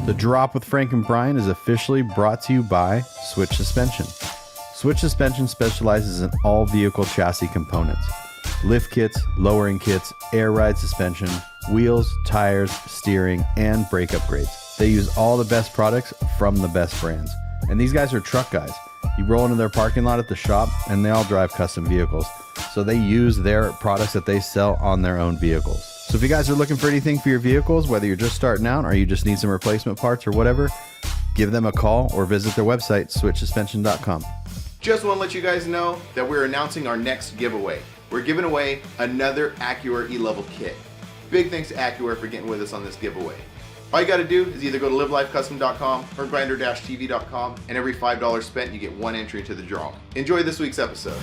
The Drop with Frank and Brian is officially brought to you by Switch Suspension. Switch Suspension specializes in all vehicle chassis components. Lift kits, lowering kits, air ride suspension, wheels, tires, steering, and brake upgrades. They use all the best products from the best brands. And these guys are truck guys. You roll into their parking lot at the shop and they all drive custom vehicles. So they use their products that they sell on their own vehicles. So if you guys are looking for anything for your vehicles, whether you're just starting out or you just need some replacement parts or whatever, give them a call or visit their website, switchsuspension.com. Just want to let you guys know that we're announcing our next giveaway. We're giving away another Acura E-Level kit. Big thanks to Acura for getting with us on this giveaway. All you got to do is either go to livelifecustom.com or grinder-tv.com, and every $5 spent, you get one entry into the draw. Enjoy this week's episode.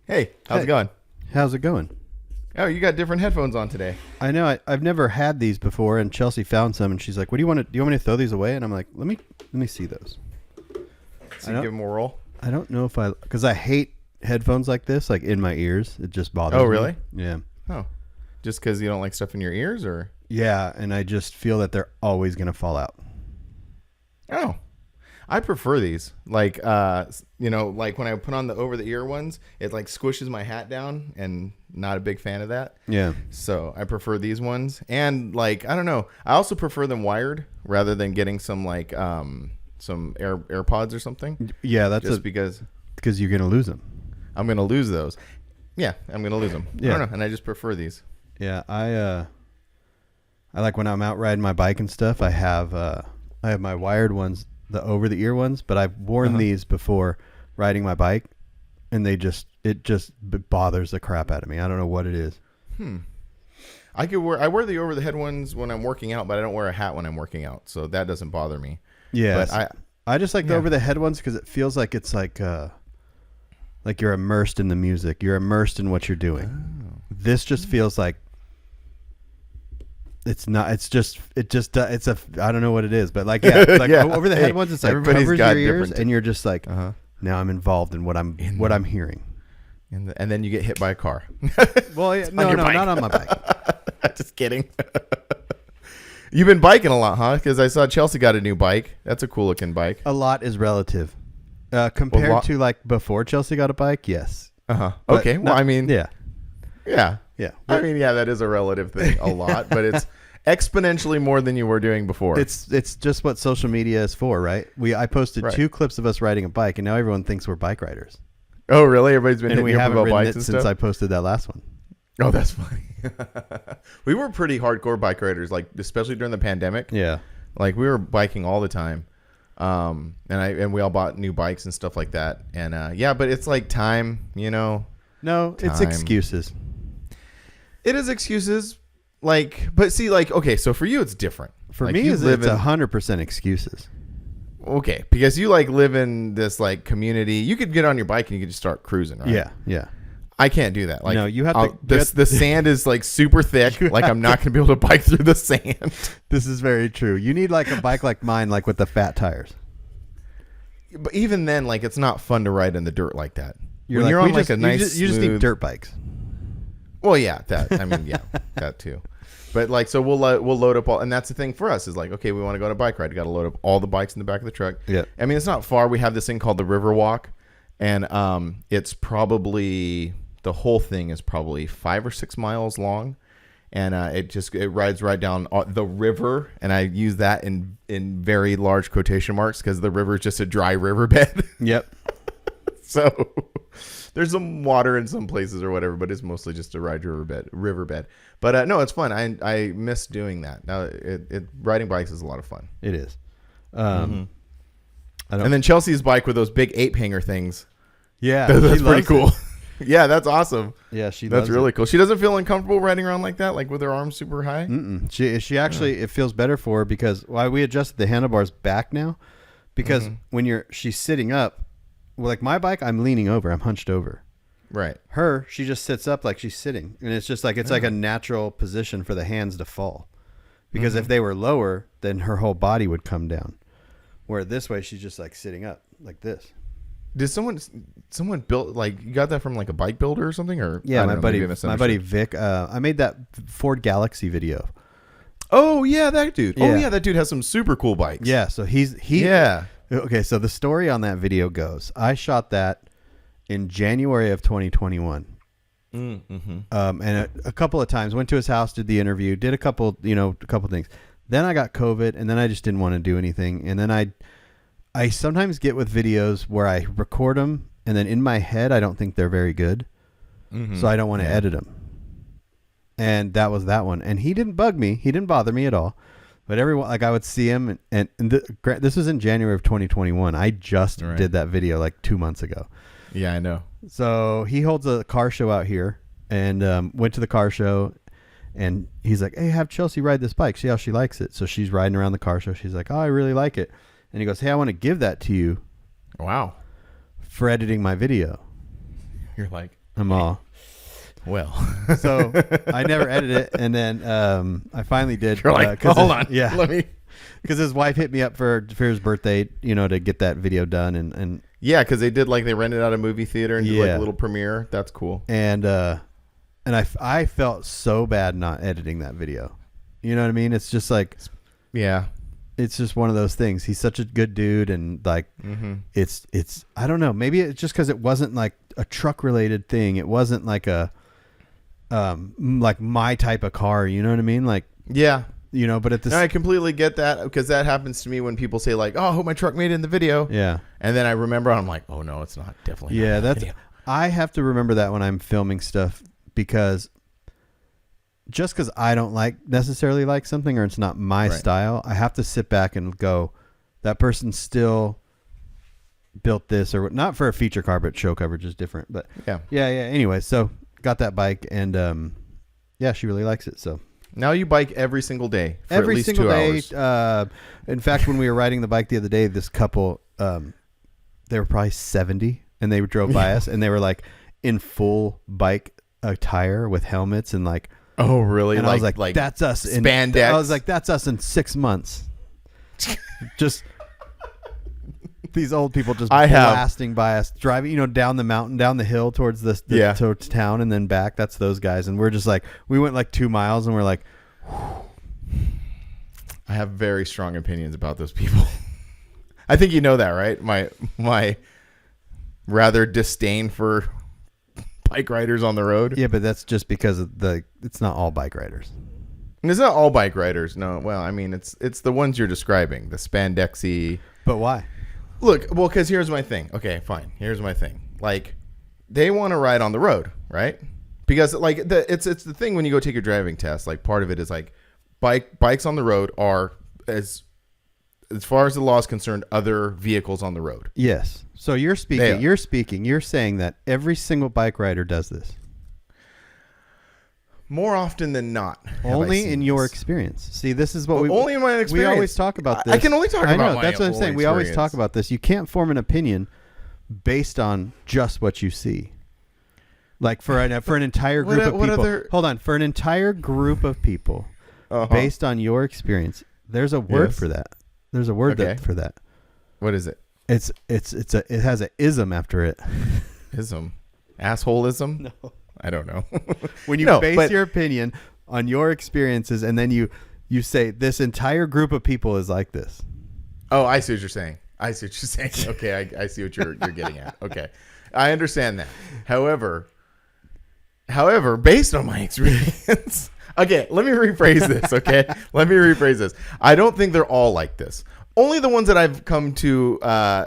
Hey, how's it going? How's it going? Oh, you got different headphones on today. I know. I've never had these before, and Chelsea found some, and she's like, "What do you want to? Do you want me to throw these away?" And I'm like, "Let me see those." So you give them a roll. I don't know if because I hate headphones like this, like in my ears. It just bothers me. Oh, really? Yeah. Oh, just because you don't like stuff in your ears, or? Yeah, and I just feel that they're always gonna fall out. Oh, I prefer these. Like, like when I put on the over-the-ear ones, it like squishes my hat down, and not a big fan of that. Yeah. So I prefer these ones, and like I don't know, I also prefer them wired rather than getting some like some AirPods or something. Yeah, that's just because you're gonna lose them. I'm gonna lose those. Yeah, I'm gonna lose them. Yeah. I don't know, and I just prefer these. Yeah, I like when I'm out riding my bike and stuff. I have my wired ones, the over the ear ones, but I've worn these before riding my bike, and it just bothers the crap out of me. I don't know what it is. I wear the over the head ones when I'm working out, but I don't wear a hat when I'm working out, so that doesn't bother me. Yeah, but I just like the over the head ones because it feels like it's like you're immersed in the music. You're immersed in what you're doing. Oh. This just feels like it's not. It's a. I don't know what it is, but like like over the head ones, it's like covers your ears, and you're just like, now I'm involved in what I'm hearing. And then you get hit by a car. Well, yeah, no, not on my bike. Just kidding. You've been biking a lot, huh? Because I saw Chelsea got a new bike. That's a cool looking bike. A lot is relative. Compared to like before Chelsea got a bike, yes. Okay. Well, I mean, yeah. I mean, yeah, that is a relative thing. A lot, but it's exponentially more than you were doing before. It's just what social media is for, right? I posted 2 clips of us riding a bike, and now everyone thinks we're bike riders. Oh, really? Everybody's been and hitting we you up haven't about ridden bikes it and since stuff? I posted that last one. Oh, that's funny. We were pretty hardcore bike riders, like especially during the pandemic. Yeah, like we were biking all the time, and we all bought new bikes and stuff like that. And but it's like time, No, it's excuses. It is excuses, but see, okay, so for you it's different. For like, me, it's 100% excuses. Okay, because you live in this community. You could get on your bike and you could just start cruising, right? Yeah. I can't do that. No, you have to. The sand is super thick. I'm not going to be able to bike through the sand. This is very true. You need a bike like mine, with the fat tires. But even then, it's not fun to ride in the dirt like that. You're on a nice. You just need dirt bikes. Well, yeah, that too. But so we'll load up all, and that's the thing for us is okay, we want to go on a bike ride. You got to load up all the bikes in the back of the truck. Yeah. I mean, it's not far. We have this thing called the River Walk, and it's probably the whole thing is probably 5 or 6 miles long, and it rides right down the river, and I use that in very large quotation marks because the river is just a dry riverbed. Yep. So there's some water in some places or whatever, but it's mostly just a ride riverbed. But no, it's fun. I miss doing that. Now, riding bikes is a lot of fun. It is. And then Chelsea's bike with those big ape hanger things. Yeah, that's pretty cool. Yeah, that's awesome. Yeah, that's really cool. She doesn't feel uncomfortable riding around like that, with her arms super high. She actually it feels better for her because we adjusted the handlebars back now because when she's sitting up. Well, my bike, I'm leaning over. I'm hunched over. Right. Her, she just sits up like she's sitting. And it's just like a natural position for the hands to fall. Because if they were lower, then her whole body would come down. Where this way, she's just sitting up like this. Did someone built, like, you got that from like a bike builder or something? Or Yeah, I my don't know, maybe I buddy misunderstood. Vic. I made that Ford Galaxy video. Oh yeah, that dude. Yeah. Oh yeah, that dude has some super cool bikes. Yeah, so he. Yeah. Okay, so the story on that video goes: I shot that in January of 2021. Mm-hmm. And a couple of times went to his house, did the interview, did a couple things. Then I got COVID, and then I just didn't want to do anything. And then I sometimes get with videos where I record them, and then in my head I don't think they're very good, so I don't want to edit them. And that was that one. And he didn't bug me. He didn't bother me at all. But everyone, like, I would see him, and this was in January of 2021. I just did that video like 2 months ago. Yeah, I know. So he holds a car show out here, and went to the car show, and he's like, "Hey, have Chelsea ride this bike. See how she likes it." So she's riding around the car show. She's like, "Oh, I really like it." And he goes, "Hey, I want to give that to you Wow. for editing my video." You're like, I'm all. well. So I never edited it, and then I finally did. You're like, hold on. Yeah. Let me. Because his wife hit me up for his birthday, to get that video done, and Yeah, because they rented out a movie theater and did like Yeah. a little premiere. That's cool. and I felt so bad not editing that video. You know what I mean? It's just like, Yeah. it's just one of those things. He's such a good dude, and like, it's I don't know. Maybe it's just because it wasn't like a truck related thing. It wasn't like a like my type of car. You know what I mean? Like, Yeah. but at this, No, I completely get that, because that happens to me when people say like, "Oh, I hope my truck made it in the video." yeah. And then I remember, I'm like, "Oh no, it's not. Definitely not Yeah, in the that's. video." I have to remember that when I'm filming stuff, because just because I don't necessarily like something, or it's not my style, I have to sit back and go, that person still built this, or not for a feature car, but show coverage is different. But yeah. Anyway, so got that bike, and yeah, she really likes it. So Now you bike every single day for every at least single 2 day. hours. In fact, when we were riding the bike the other day, this couple, they were probably 70, and they drove by us, and they were like in full bike attire with helmets and like. Oh, really? And I was like, that's us. Spandex? I was like, that's us in 6 months. Just these old people just blasting by us, driving, down the mountain, down the hill towards towards town, and then back. That's those guys. And we're just like, we went like 2 miles, and we're like, I have very strong opinions about those people. I think you know that, right? My rather disdain for bike riders on the road. yeah, but that's just because of it's not all bike riders. And it's not all bike riders. No. Well, I mean, it's the ones you're describing, the spandexy. But why? Look, well, because here's my thing. Okay, fine. Here's my thing. Like, they want to ride on the road, right? Because like it's the thing when you go take your driving test. Like, part of it is like bikes on the road are as far as the law is concerned, other vehicles on the road. Yes. So you're speaking. You're saying that every single bike rider does this. More often than not. Only in your experience. See, this is what only in my experience. We always talk about this. I can only talk about my that's what I'm saying. own We always experience. talk about this. You can't form an opinion based on just what you see. Like for an entire group of people. Hold on, for an entire group of people, based on your experience, there's a word for that. There's a word for that. What is it? It has a ism after it. Ism? Assholeism? No. I don't know. When you base your opinion on your experiences, and then you say this entire group of people is like this. Oh, I see what you're saying. Okay, I see what you're getting at. Okay, I understand that. However, based on my experience, okay, let me rephrase this. Okay, I don't think they're all like this. Only the ones that I've come to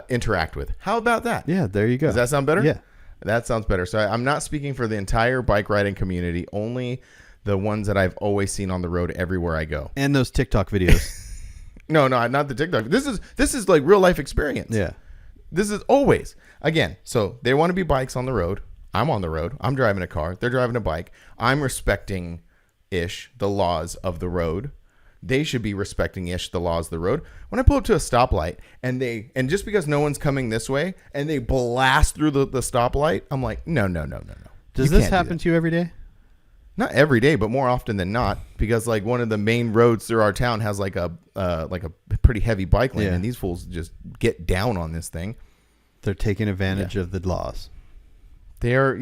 interact with. How about that? Yeah, there you go. Does that sound better? Yeah. That sounds better. So I'm not speaking for the entire bike riding community, only the ones that I've always seen on the road everywhere I go. And those TikTok videos. No, not the TikTok. This is like real life experience. Yeah. This is always. Again, so they want to be bikes on the road. I'm on the road. I'm driving a car. They're driving a bike. I'm respecting-ish the laws of the road. They should be respecting-ish the laws of the road. When I pull up to a stoplight and just because no one's coming this way and they blast through the stoplight, I'm like, no. Does this happen to you every day? Not every day, but more often than not, because like one of the main roads through our town has like a pretty heavy bike lane, and these fools just get down on this thing. They're taking advantage of the laws. They're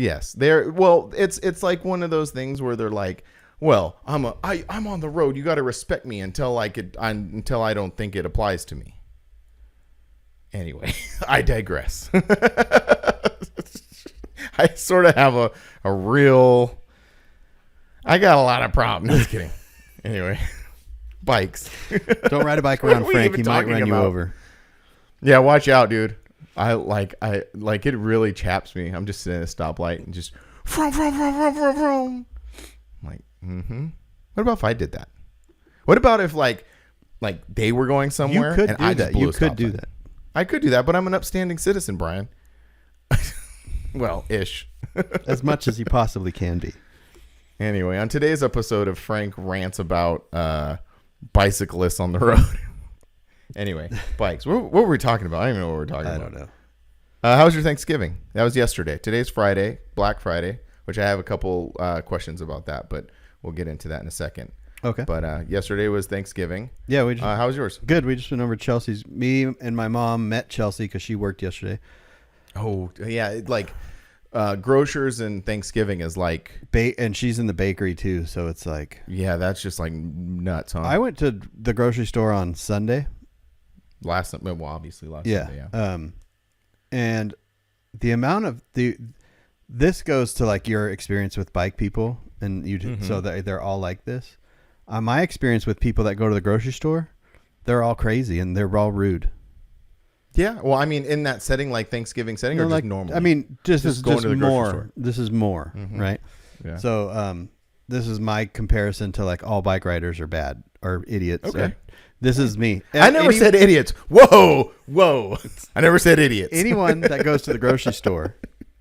well, it's like one of those things where they're like, well, I'm on the road. You got to respect me until I don't think it applies to me. Anyway, I digress. I sort of have a real. I got a lot of problems. Just kidding. Anyway, bikes. Don't ride a bike around Frank. He might run you over. Yeah, watch out, dude. I like it really chaps me. I'm just sitting at a stoplight and just vroom, vroom, vroom, vroom, vroom, vroom. I'm like, What about if I did that? What about if like they were going somewhere? You could and do I that. Just You could do that. I could do that, but I'm an upstanding citizen, Brian. Well, ish. As much as you possibly can be. Anyway, on today's episode of Frank Rants About Bicyclists on the Road. Anyway, bikes. What were we talking about? I don't even know what we were talking about. I don't know. How was your Thanksgiving? That was yesterday. Today's Friday, Black Friday, which I have a couple questions about that, but we'll get into that in a second. Okay. But yesterday was Thanksgiving. Yeah, how was yours? Good. We just went over to Chelsea's. Me and my mom met Chelsea because she worked yesterday. Oh, yeah. Grocers and Thanksgiving is like... And she's in the bakery, too, so it's like... Yeah, that's just like nuts, huh? I went to the grocery store on Sunday. Obviously last Sunday, yeah. And the amount of... This goes to like your experience with bike people, and so they're all like this. My experience with people that go to the grocery store, they're all crazy, and they're all rude. Yeah, well, I mean, in that setting, like Thanksgiving setting, or just normal? I mean, just going to the grocery more. store. This is more, right? Yeah. So, this is my comparison to like all bike riders are bad or idiots. Okay. This is me. I never said idiots. Whoa. I never said idiots. Anyone that goes to the grocery store,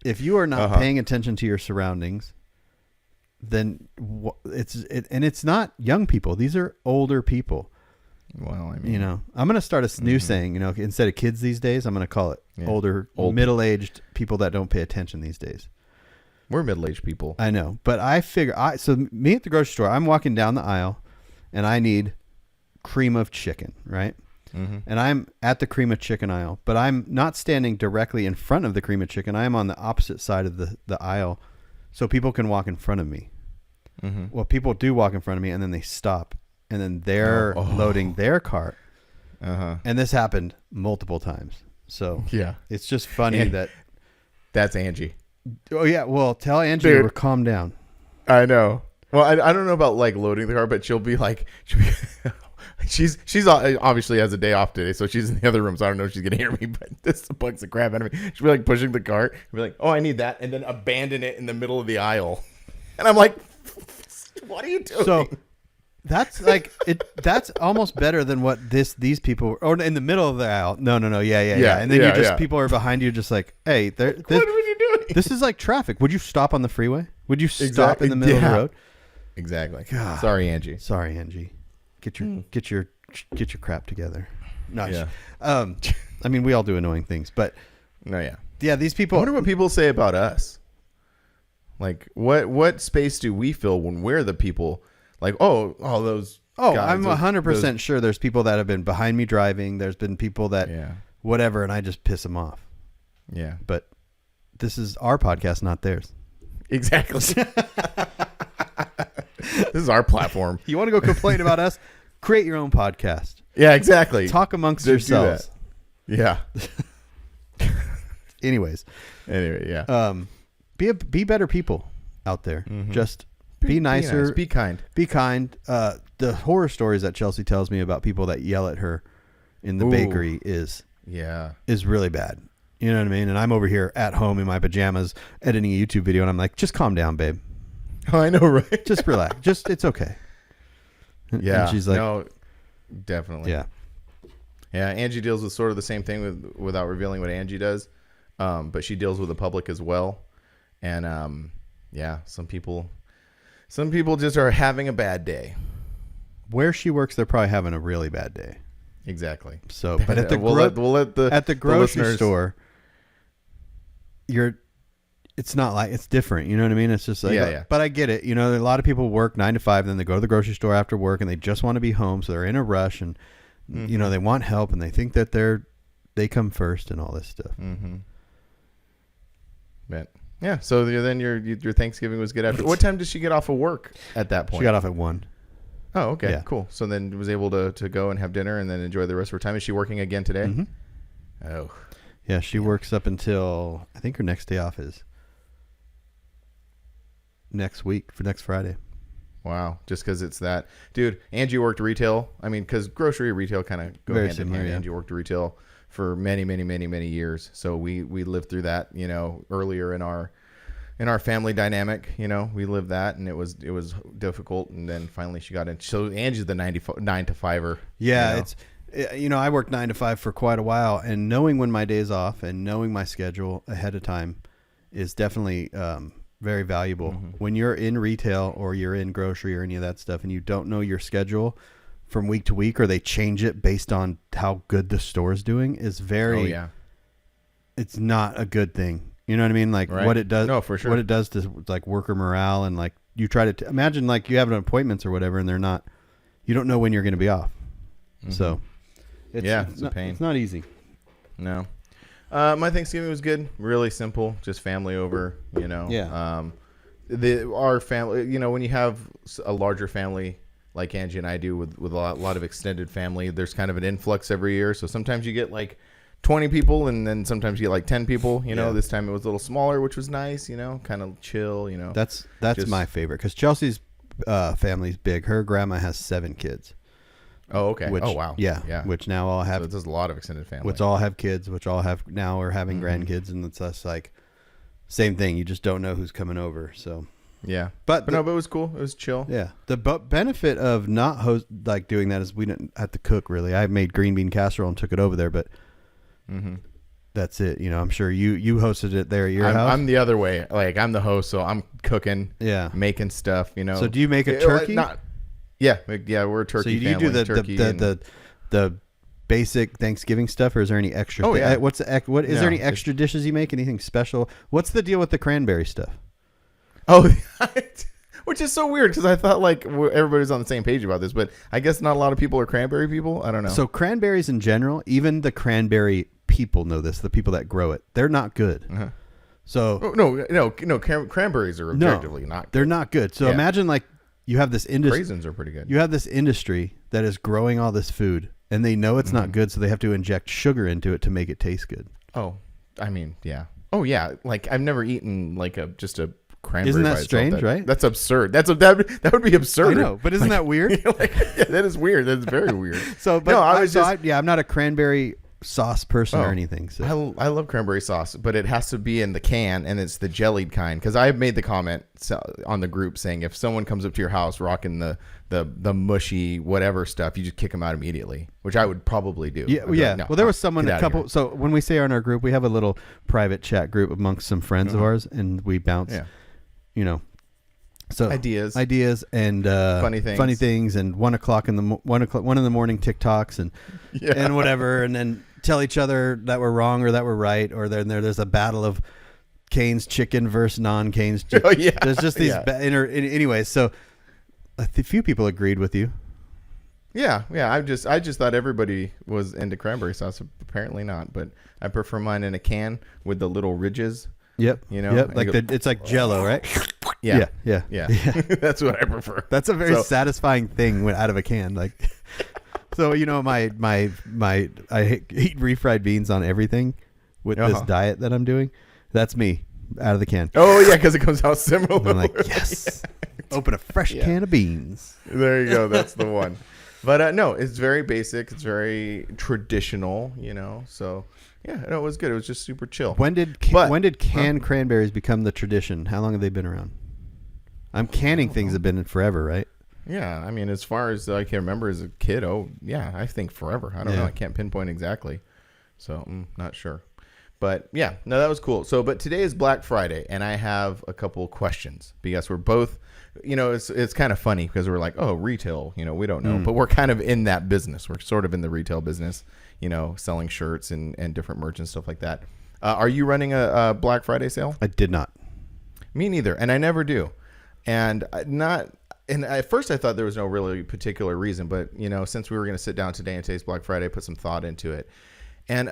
if you are not paying attention to your surroundings, then it's not young people. These are older people. Well, I mean, I'm going to start a new saying, instead of kids these days, I'm going to call it older, middle-aged people that don't pay attention these days. We're middle-aged people. I know, but I figure, so me at the grocery store, I'm walking down the aisle and I need cream of chicken, right? And I'm at the cream of chicken aisle, but I'm not standing directly in front of the cream of chicken. I am on the opposite side of the aisle so people can walk in front of me. Well, people do walk in front of me and then they stop. And then they're loading their cart. And this happened multiple times. So yeah, it's just funny that... That's Angie. Oh, yeah. Well, tell Angie to calm down. I know. Well, I don't know about like loading the car, but she'll be she's obviously has a day off today, so she's in the other room, so I don't know if she's going to hear me, but this bugs the crap out of me. She'll be like pushing the cart. She'll be like, oh, I need that. And then abandon it in the middle of the aisle. And I'm like, what are you doing? So... That's like that's almost better than what these people or in the middle of the aisle. No. Yeah. And then people are behind you just like, hey, what are you doing? This is like traffic. Would you stop on the freeway? Would you stop in the middle of the road? Exactly. God. Sorry, Angie. Get your crap together. No. Yeah. I mean, we all do annoying things, but yeah. These people. I wonder what people say about us. Like, what space do we fill when we're the people? Like, those. Oh, guys, I'm 100% sure there's people that have been behind me driving. There's been people that, whatever, and I just piss them off. Yeah. But this is our podcast, not theirs. Exactly. This is our platform. You want to go complain about us? Create your own podcast. Yeah, exactly. Talk amongst yourselves. Yeah. Anyways. Anyway, yeah. Be better people out there. Just... Be nicer. Be kind. Be kind. The horror stories that Chelsea tells me about people that yell at her in the bakery is really bad. You know what I mean? And I'm over here at home in my pajamas editing a YouTube video, and I'm like, just calm down, babe. Oh, I know, right? Just relax. It's okay. Yeah. And she's like, no, definitely. Yeah. Yeah. Angie deals with sort of the same thing without revealing what Angie does, but she deals with the public as well. And some people just are having a bad day. Where she works, they're probably having a really bad day. Exactly. So, but at the at the grocery store, it's not like it's different. You know what I mean? It's just like, But I get it. A lot of people work 9 to 5, then they go to the grocery store after work, and they just want to be home, so they're in a rush, and they want help, and they think that they come first, and all this stuff. Yeah. So then your Thanksgiving was good after. What time did she get off of work at that point? She got off at 1. Oh, okay, Yeah. cool. So then was able to go and have dinner and then enjoy the rest of her time. Is she working again today? Mm-hmm. Oh, Yeah, she works up until I think her next day off is next week for next Friday. wow. Just because it's that. Dude, Angie worked retail. I mean, because grocery retail kind of go Very hand similar, in hand. yeah. Angie worked retail for many, many, many, many years. So we lived through that, earlier in our family dynamic. We lived that, and it was difficult. And then finally she got in. So Angie's the 9 to 5er. Yeah, I worked 9 to 5 for quite a while, and knowing when my days off and knowing my schedule ahead of time is definitely very valuable. Mm-hmm. When you're in retail or you're in grocery or any of that stuff, and you don't know your schedule from week to week, or they change it based on how good the store's doing, is very. Oh yeah. It's not a good thing. You know what I mean? Like Right. what it does. No, for sure. What it does to like worker morale, and like you try to imagine like you have an appointments or whatever, and they're not. You don't know when you're going to be off. Mm-hmm. So. It's a not, pain. It's not easy. No. My Thanksgiving was good. Really simple. Just family over, Yeah. Our family, when you have a larger family like Angie and I do with a lot of extended family, there's kind of an influx every year. So sometimes you get like 20 people, and then sometimes you get like 10 people. Yeah. This time it was a little smaller, which was nice, kind of chill, That's Just- my favorite, because Chelsea's family's big. Her grandma has 7 kids. Oh, okay. Which, Oh, wow. Yeah. Which now all have So there's a lot of extended family. which all have kids, which all have now are having grandkids, and it's just like same thing. You just don't know who's coming over. So Yeah. But But it was cool. It was chill. yeah, the benefit of not doing that is we didn't have to cook really. I made green bean casserole and took it over there, but that's it. I'm sure you hosted it there at your house. I'm the other way. Like I'm the host, so I'm cooking, making stuff. So do you make a turkey? Yeah, we're a turkey. So you family. do the basic Thanksgiving stuff, or is there any extra? Oh, yeah. Is there any extra dishes you make? Anything special? What's the deal with the cranberry stuff? Oh, which is so weird because I thought like everybody's on the same page about this, but I guess not a lot of people are cranberry people. I don't know. So cranberries in general, even the cranberry people know this. The people that grow it, they're not good. Uh-huh. So no, cranberries are objectively not good. They're not good. So imagine like you have this industry. Raisins are pretty good. You have this industry that is growing all this food, and they know it's not good, so they have to inject sugar into it to make it taste good. Oh, I mean, yeah. Oh, yeah. Like I've never eaten like just a cranberry. Isn't that by itself. strange, right? That's absurd. That would be absurd. I know, but isn't that weird? That is weird. That's very weird. I'm not a cranberry sauce person or anything. So I love cranberry sauce, but it has to be in the can, and it's the jellied kind. Because I made the comment on the group saying if someone comes up to your house rocking the mushy whatever stuff, you just kick them out immediately, which I would probably do. Yeah, Like, no, well, there was someone, get a out of couple. here. So when we say on our group, we have a little private chat group amongst some friends of ours, and we bounce, so ideas, and funny things, and 1 o'clock in the 1 in the morning TikToks and whatever, and then tell each other that we're wrong or that we're right, or there's a battle of Cane's chicken versus non-Cane's chicken. Oh, yeah. There's just these anyways. So a few people agreed with you. Yeah. I just thought everybody was into cranberry sauce. Apparently not, but I prefer mine in a can with the little ridges. Yep. Yep. Like it's like Jello, right? Yeah. That's what I prefer. That's a very satisfying thing when out of a can. Like, so my I eat refried beans on everything with this diet that I'm doing. That's me out of the can. Oh yeah, because it comes out similar. I'm like, yes. Open a fresh can of beans. There you go. That's the one. But no, it's very basic. It's very traditional. So yeah, no, it was good. It was just super chill. When did canned cranberries become the tradition? How long have they been around? Canning things have been in forever, right? Yeah, I mean, as far as I can remember as a kid, I think forever. I don't know. I can't pinpoint exactly. So I'm not sure. But yeah, no, that was cool. So, but today is Black Friday, and I have a couple questions because we're both, it's kind of funny because we're like, oh, retail, we don't know, but we're kind of in that business. We're sort of in the retail business, selling shirts and different merch and stuff like that. Are you running a Black Friday sale? I did not. Me neither, and I never do. And at first I thought there was no really particular reason, but since we were going to sit down today and today's Black Friday, I put some thought into it. And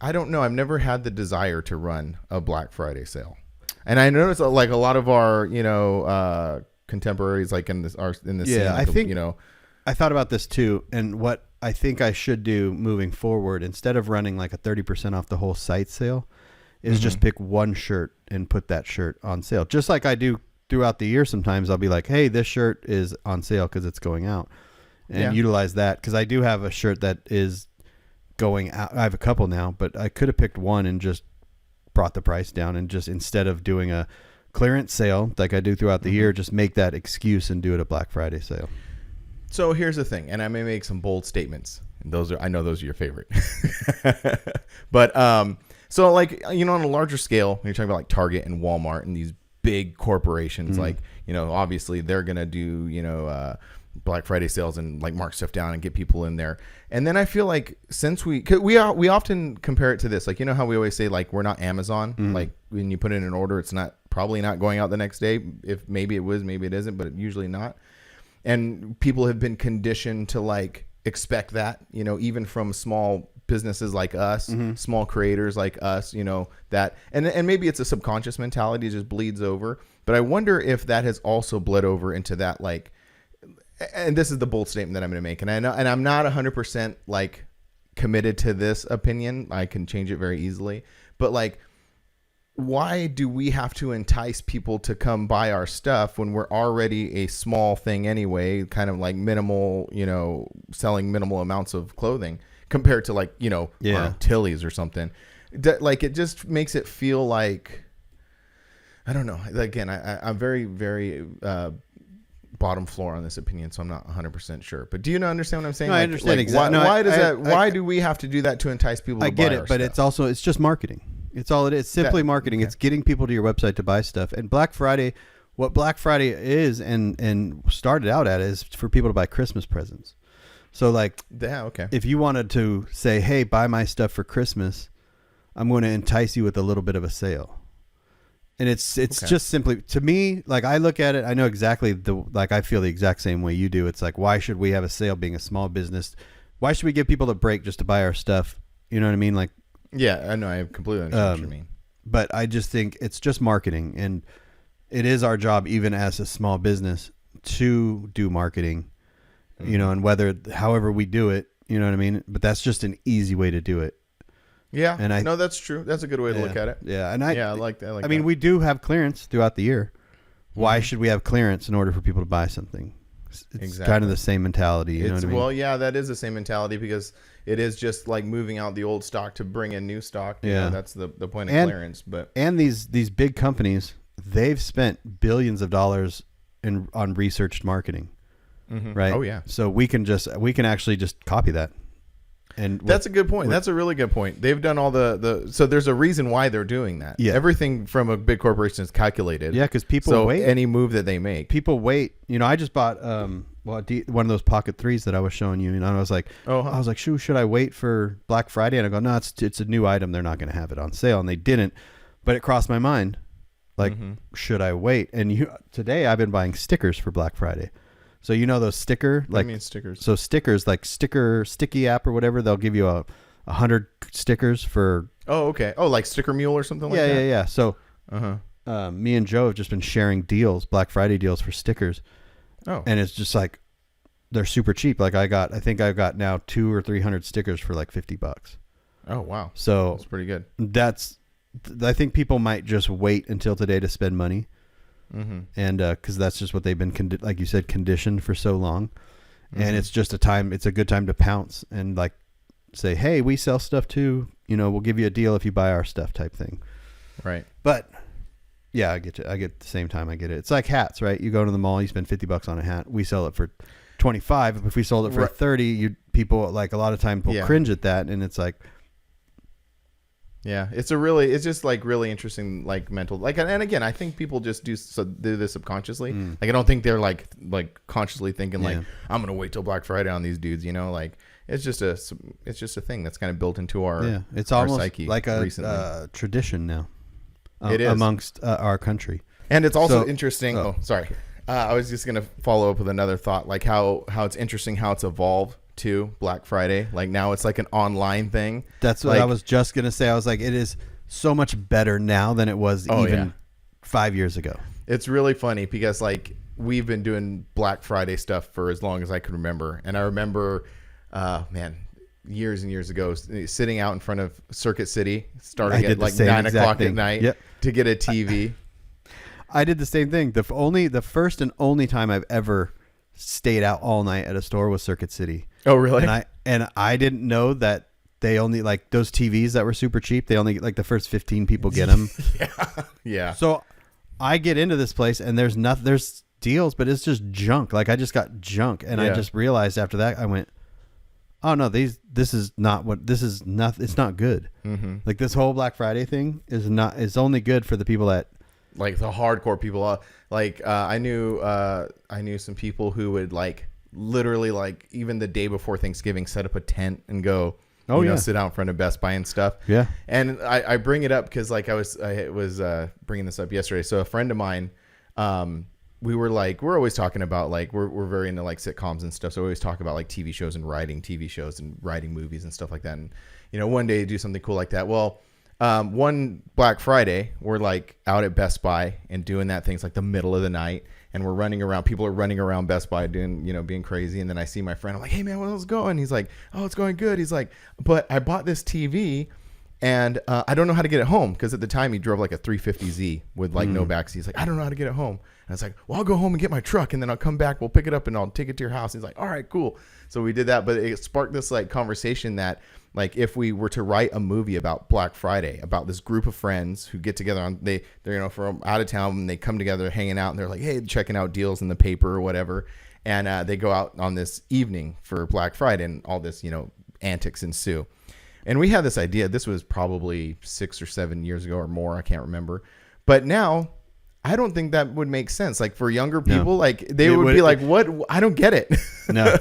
I don't know. I've never had the desire to run a Black Friday sale, and I noticed like a lot of our contemporaries like in this scene, I like, think I thought about this too, and what I think I should do moving forward, instead of running like a 30% off the whole site sale, is just pick one shirt and put that shirt on sale, just like I do throughout the year. Sometimes I'll be like, hey, this shirt is on sale because it's going out, and utilize that, because I do have a shirt that is going out. I have a couple now, but I could have picked one and just brought the price down, and just, instead of doing a clearance sale like I do throughout the year, just make that excuse and do it a Black Friday sale. So here's the thing, and I may make some bold statements. And I know those are your favorite. But so like, on a larger scale, when you're talking about like Target and Walmart and these big corporations, like, obviously they're gonna do Black Friday sales and like mark stuff down and get people in there. And then I feel like, since we often compare it to this, like, how we always say like we're not Amazon. Like when you put in an order, it's probably not going out the next day. If maybe it was, maybe it isn't, but usually not. And people have been conditioned to like expect that, even from small businesses like us, small creators like us, that, and maybe it's a subconscious mentality, it just bleeds over. But I wonder if that has also bled over into that, like, and this is the bold statement that I'm going to make. And I know, and I'm not 100% like committed to this opinion. I can change it very easily, but like, why do we have to entice people to come buy our stuff when we're already a small thing anyway, kind of like minimal, selling minimal amounts of clothing compared to like, Tilly's or something? Like, it just makes it feel like, I don't know. Again, I'm very, very bottom floor on this opinion, so I'm not 100% sure. But do you understand what I'm saying? No, I understand exactly. Why do we have to do that to entice people to buy our stuff? I get it, but it's just marketing. It's all it is. Simply marketing. Okay. It's getting people to your website to buy stuff. And Black Friday, what Black Friday is and started out at, is for people to buy Christmas presents. So like, if you wanted to say, hey, buy my stuff for Christmas, I'm going to entice you with a little bit of a sale. And it's just simply, to me, like, I look at it, I know exactly I feel the exact same way you do. It's like, why should we have a sale being a small business? Why should we give people a break just to buy our stuff? You know what I mean? Like, yeah, I know. I completely understand what you mean. But I just think it's just marketing, and it is our job, even as a small business, to do marketing, and however we do it, you know what I mean? But that's just an easy way to do it. Yeah, and no, that's true. That's a good way to look at it. Yeah, and I like that. I mean, we do have clearance throughout the year. Why should we have clearance in order for people to buy something? It's kind of the same mentality. You know what I mean? Well, yeah, that is the same mentality, because it is just like moving out the old stock to bring in new stock. That's the point of clearance. And these big companies, they've spent billions of dollars on researched marketing, right? Oh yeah. So we can actually just copy that. And that's a good point. That's a really good point. They've done all so there's a reason why they're doing that. Yeah. Everything from a big corporation is calculated. Yeah, because people wait. Any move that they make. People wait. I just bought one of those Pocket 3s that I was showing you, and I was like, should I wait for Black Friday? And I go, no, it's a new item. They're not going to have it on sale, and they didn't. But it crossed my mind, like, should I wait? And today I've been buying stickers for Black Friday. So those stickers? So stickers, like sticky app or whatever, they'll give you 100 stickers for. Oh, okay. Oh, like Sticker Mule or something like that. Yeah. So, me and Joe have just been sharing deals, Black Friday deals for stickers. Oh, and it's just like, they're super cheap. Like I think I've got now 200 or 300 stickers for like $50. Oh wow. So that's pretty good. I think people might just wait until today to spend money. And because that's just what they've been, like you said, conditioned for so long. And it's just it's a good time to pounce and like say, hey, we sell stuff too, we'll give you a deal if you buy our stuff, type thing. Right. But yeah, I get the same time I get it. It's like hats, right? You go to the mall, you spend $50 on a hat, we sell it for $25. If we sold it for $30, people, like, a lot of times will cringe at that, and it's like, yeah, it's just like really interesting, like, mental, like, and again, I think people just do this subconsciously. Like, I don't think they're like consciously thinking like, I'm gonna wait till Black Friday on these dudes, like, it's just a thing that's kind of built into our it's our almost psyche like a tradition now. It is amongst our country, and it's also interesting. Sorry, I was just gonna follow up with another thought, like how it's interesting how it's evolved too. Black Friday, like now it's like an online thing. That's what I was just gonna say. I was like, it is so much better now than it was even 5 years ago. It's really funny because like we've been doing Black Friday stuff for as long as I can remember, and I remember, years and years ago, sitting out in front of Circuit City, starting at like 9 o'clock at night to get a TV. I did the same thing. The first and only time I've ever stayed out all night at a store was Circuit City. Oh, really? And I didn't know that they only, like, those TVs that were super cheap, they only, like, the first 15 people get them. Yeah. So I get into this place and there's deals, but it's just junk. Like, I just got junk, and I just realized after that, I went, oh no, it's not good. Mm-hmm. Like, this whole Black Friday thing is only good for the people that, like, the hardcore people. I knew some people who would, like, literally, like, even the day before Thanksgiving, set up a tent and go, sit out in front of Best Buy and stuff. Yeah. And I bring it up because, like, I was bringing this up yesterday. So a friend of mine, we're always talking about, like, we're very into, like, sitcoms and stuff. So we always talk about, like, TV shows and writing TV shows and writing movies and stuff like that. And, one day do something cool like that. Well, one Black Friday, we're, like, out at Best Buy and doing that thing. It's like the middle of the night, and we're running around. People are running around Best Buy doing, being crazy. And then I see my friend. I'm like, hey man, how's it going? He's like, oh, it's going good. He's like, but I bought this TV and I don't know how to get it home, because at the time he drove like a 350Z with like no backseat. He's like, I don't know how to get it home. And I was like, well, I'll go home and get my truck, and then I'll come back. We'll pick it up and I'll take it to your house. He's like, all right, cool. So we did that, but it sparked this like conversation that, like, if we were to write a movie about Black Friday, about this group of friends who get together they're from out of town, and they come together hanging out, and they're like, hey, checking out deals in the paper or whatever. And they go out on this evening for Black Friday, and all this, antics ensue. And we had this idea. This was probably 6 or 7 years ago or more. I can't remember. But now I don't think that would make sense. Like, for younger people, like, they would be like, what? I don't get it. No.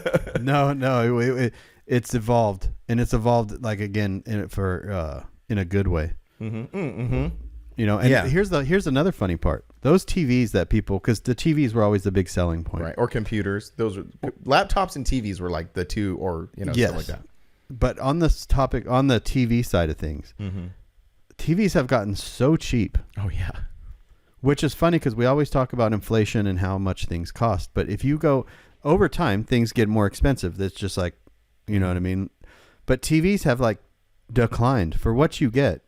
It's evolved, and it's evolved, like, again, in a good way. Mm-hmm. Mm-hmm. Here's another funny part. Those TVs that people, because the TVs were always the big selling point, right? Or computers. Those were laptops and TVs were like the two, or stuff like that. But on this topic, on the TV side of things, TVs have gotten so cheap. Oh yeah. Which is funny, because we always talk about inflation and how much things cost. But if you go over time, things get more expensive. That's just like, you know what I mean? But TVs have, like, declined for what you get.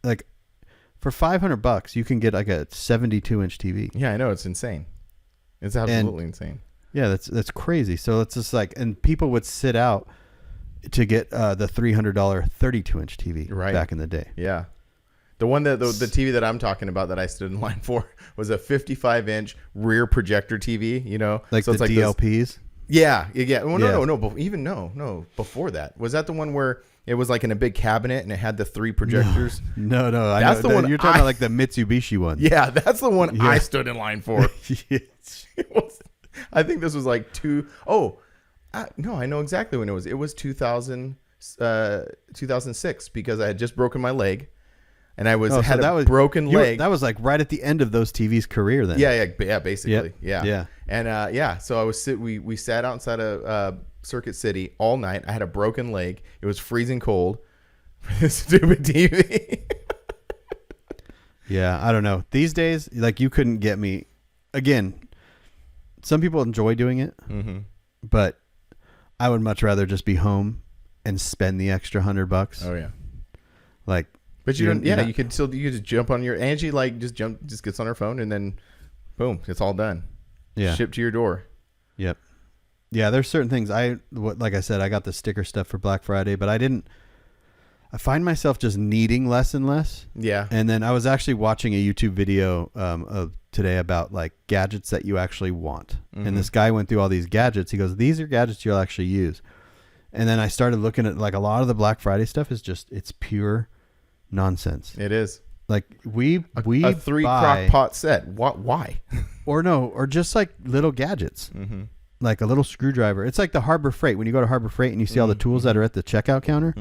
Like, for $500, you can get like a 72-inch TV. Yeah, I know. It's insane. It's absolutely insane. Yeah, that's crazy. So it's just like, and people would sit out to get the $300 32-inch TV back in the day. Yeah. The one that the TV that I'm talking about that I stood in line for was a 55-inch rear projector TV, Like, so the DLPs? Yeah. Well, no. Before that, was that the one where it was like in a big cabinet and it had the 3 projectors? No. That's the one you're talking about, like the Mitsubishi one. Yeah, that's the one I stood in line for. I think this was like no, I know exactly when it was. It was 2006, because I had just broken my leg. And I had a broken leg. That was like right at the end of those TV's career then. Yeah, basically. Yep. Yeah. And so we sat outside of Circuit City all night. I had a broken leg. It was freezing cold for this stupid TV. Yeah, I don't know. These days, like, you couldn't get me. Again, some people enjoy doing it, but I would much rather just be home and spend the extra $100. Oh yeah. Like, but you don't. Yeah, you could just jump on your Angie. Like, just gets on her phone, and then, boom, it's all done. Yeah, shipped to your door. Yep. Yeah, there's certain things. Like I said, I got the sticker stuff for Black Friday, but I find myself just needing less and less. Yeah. And then I was actually watching a YouTube video of today about, like, gadgets that you actually want, and this guy went through all these gadgets. He goes, "These are gadgets you'll actually use." And then I started looking at, like, a lot of the Black Friday stuff is just, it's pure nonsense. It is. Like, we a 3 crock pot set. What? Why? or just like little gadgets, like a little screwdriver. It's like the Harbor Freight. When you go to Harbor Freight and you see all the tools that are at the checkout counter,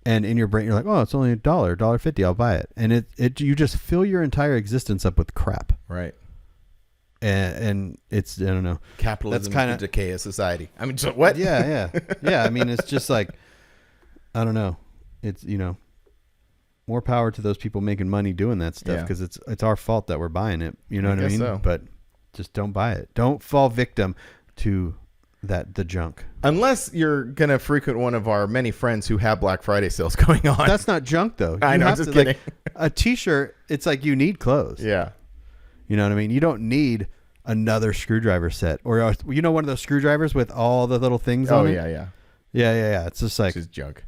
and in your brain you're like, oh, it's only $1.50. I'll buy it. And you just fill your entire existence up with crap. Right. and it's I don't know. Capitalism That's kinda is the decay of society. I mean, so what? Yeah. I mean, it's just like I don't know. It's more power to those people making money doing that stuff because it's our fault that we're buying it. You know what I mean? So. But just don't buy it. Don't fall victim to the junk. Unless you're gonna frequent one of our many friends who have Black Friday sales going on. That's not junk though. I know. I'm just kidding. A T-shirt. It's like you need clothes. Yeah. You know what I mean? You don't need another screwdriver set or one of those screwdrivers with all the little things on it. Yeah. It's just like it's just junk.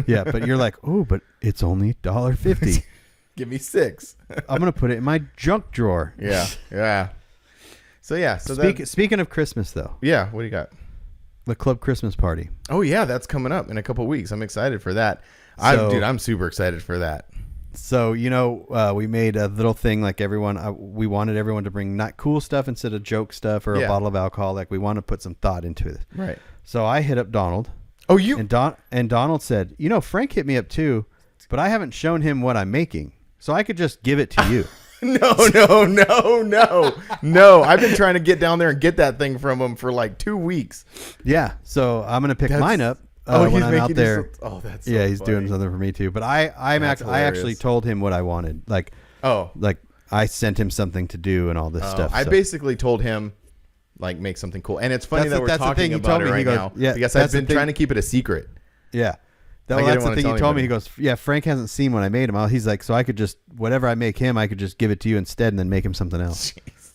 Yeah, but you're like, oh, but it's only $1.50. Give me 6. I'm gonna put it in my junk drawer. Yeah. So Speaking of Christmas, though. Yeah, what do you got? The club Christmas party. Oh yeah, that's coming up in a couple of weeks. I'm excited for that. I'm super excited for that. So we made a little thing like everyone. We wanted everyone to bring not cool stuff instead of joke stuff or a bottle of alcohol. Like we want to put some thought into it. Right. So I hit up Donald. Oh, you and Donald said, Frank hit me up too, but I haven't shown him what I'm making, so I could just give it to you. No. I've been trying to get down there and get that thing from him for like 2 weeks. Yeah. So I'm going to pick mine up when I'm out there. That's so he's funny. doing something for me too. But I actually told him what I wanted. Like I sent him something to do and all this stuff. I basically told him like make something cool. And it's funny that we're talking about it right now because I've been trying to keep it a secret. Yeah. That's the thing he told me. He goes, yeah, Frank hasn't seen what I made him. He's like, so I could just, whatever I make him, I could just give it to you instead and then make him something else. Jeez.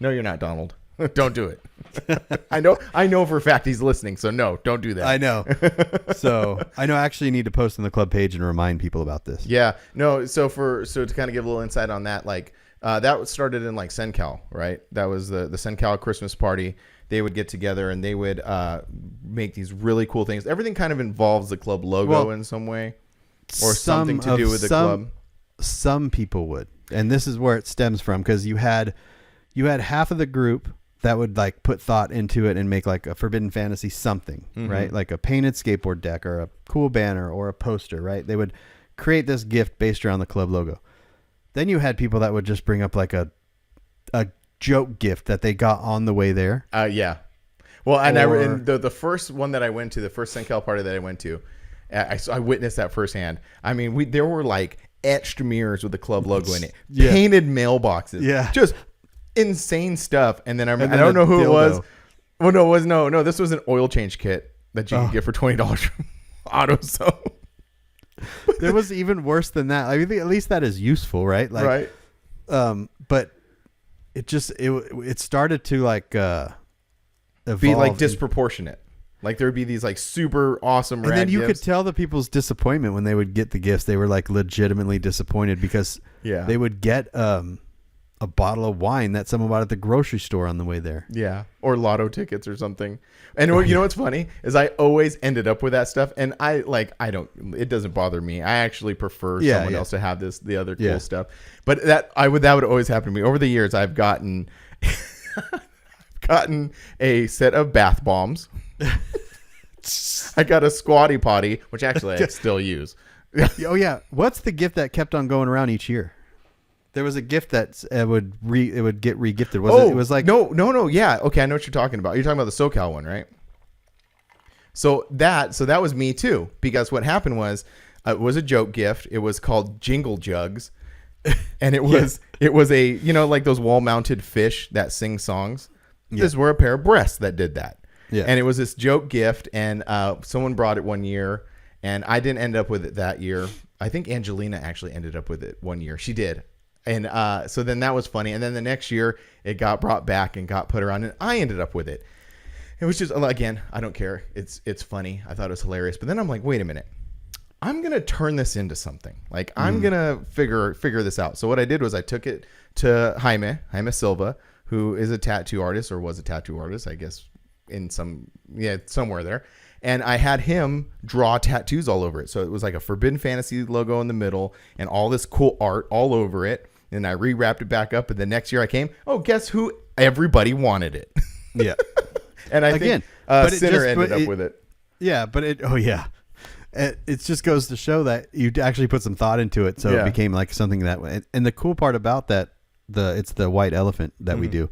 No, you're not, Donald. Don't do it. I know for a fact he's listening. So no, don't do that. I know. So I know I actually need to post on the club page and remind people about this. Yeah. No. So to kind of give a little insight on that, like that started in like SenCal, right? That was the SenCal Christmas party. They would get together and they would make these really cool things. Everything kind of involves the club logo in some way or something to do with the club. Some people would. And this is where it stems from because you had half of the group that would like put thought into it and make like a Forbidden Fantasy something, right? Like a painted skateboard deck or a cool banner or a poster, right? They would create this gift based around the club logo. Then you had people that would just bring up like a joke gift that they got on the way there. Yeah. Well, and the first one that I went to, the first SenCal party that I went to, I witnessed that firsthand. I mean, there were like etched mirrors with the club logo in it, painted mailboxes, just insane stuff. And then I don't know who it was. Well, no. This was an oil change kit that you could get for $20 from AutoZone. There was even worse than that. I mean, at least that is useful, right? Like, right. But it started to like be like disproportionate. Like there would be these like super awesome and rad then you gifts. could tell the people's disappointment when they would get the gifts. They were like legitimately disappointed because they would get a bottle of wine that someone bought at the grocery store on the way there. Yeah. Or lotto tickets or something. And you know what's funny is I always ended up with that stuff. And it doesn't bother me. I actually prefer someone else to have the other cool stuff. But that would always happen to me. Over the years, I've gotten a set of bath bombs. I got a squatty potty, which actually I still use. Oh yeah. What's the gift that kept on going around each year? There was a gift that it would get re-gifted. It was like no. Yeah. Okay. I know what you're talking about. You're talking about the SoCal one, right? So that was me too, because what happened was it was a joke gift. It was called Jingle Jugs. And it was a, like those wall mounted fish that sing songs. Yeah. These were a pair of breasts that did that. Yeah. And it was this joke gift. And someone brought it one year and I didn't end up with it that year. I think Angelina actually ended up with it one year. She did. And so then that was funny. And then the next year it got brought back and got put around and I ended up with it. It was just, again, I don't care. It's funny. I thought it was hilarious. But then I'm like, wait a minute. I'm going to turn this into something. Like I'm going to figure this out. So what I did was I took it to Jaime Silva, who is a tattoo artist or was a tattoo artist, I guess somewhere there. And I had him draw tattoos all over it. So it was like a Forbidden Fantasy logo in the middle and all this cool art all over it. And I rewrapped it back up. And the next year I came, guess who? Everybody wanted it. Yeah. And I think Sinner ended up with it. Yeah, but it just goes to show that you actually put some thought into it. So it became like something that way. And the cool part about that It's the white elephant that we do,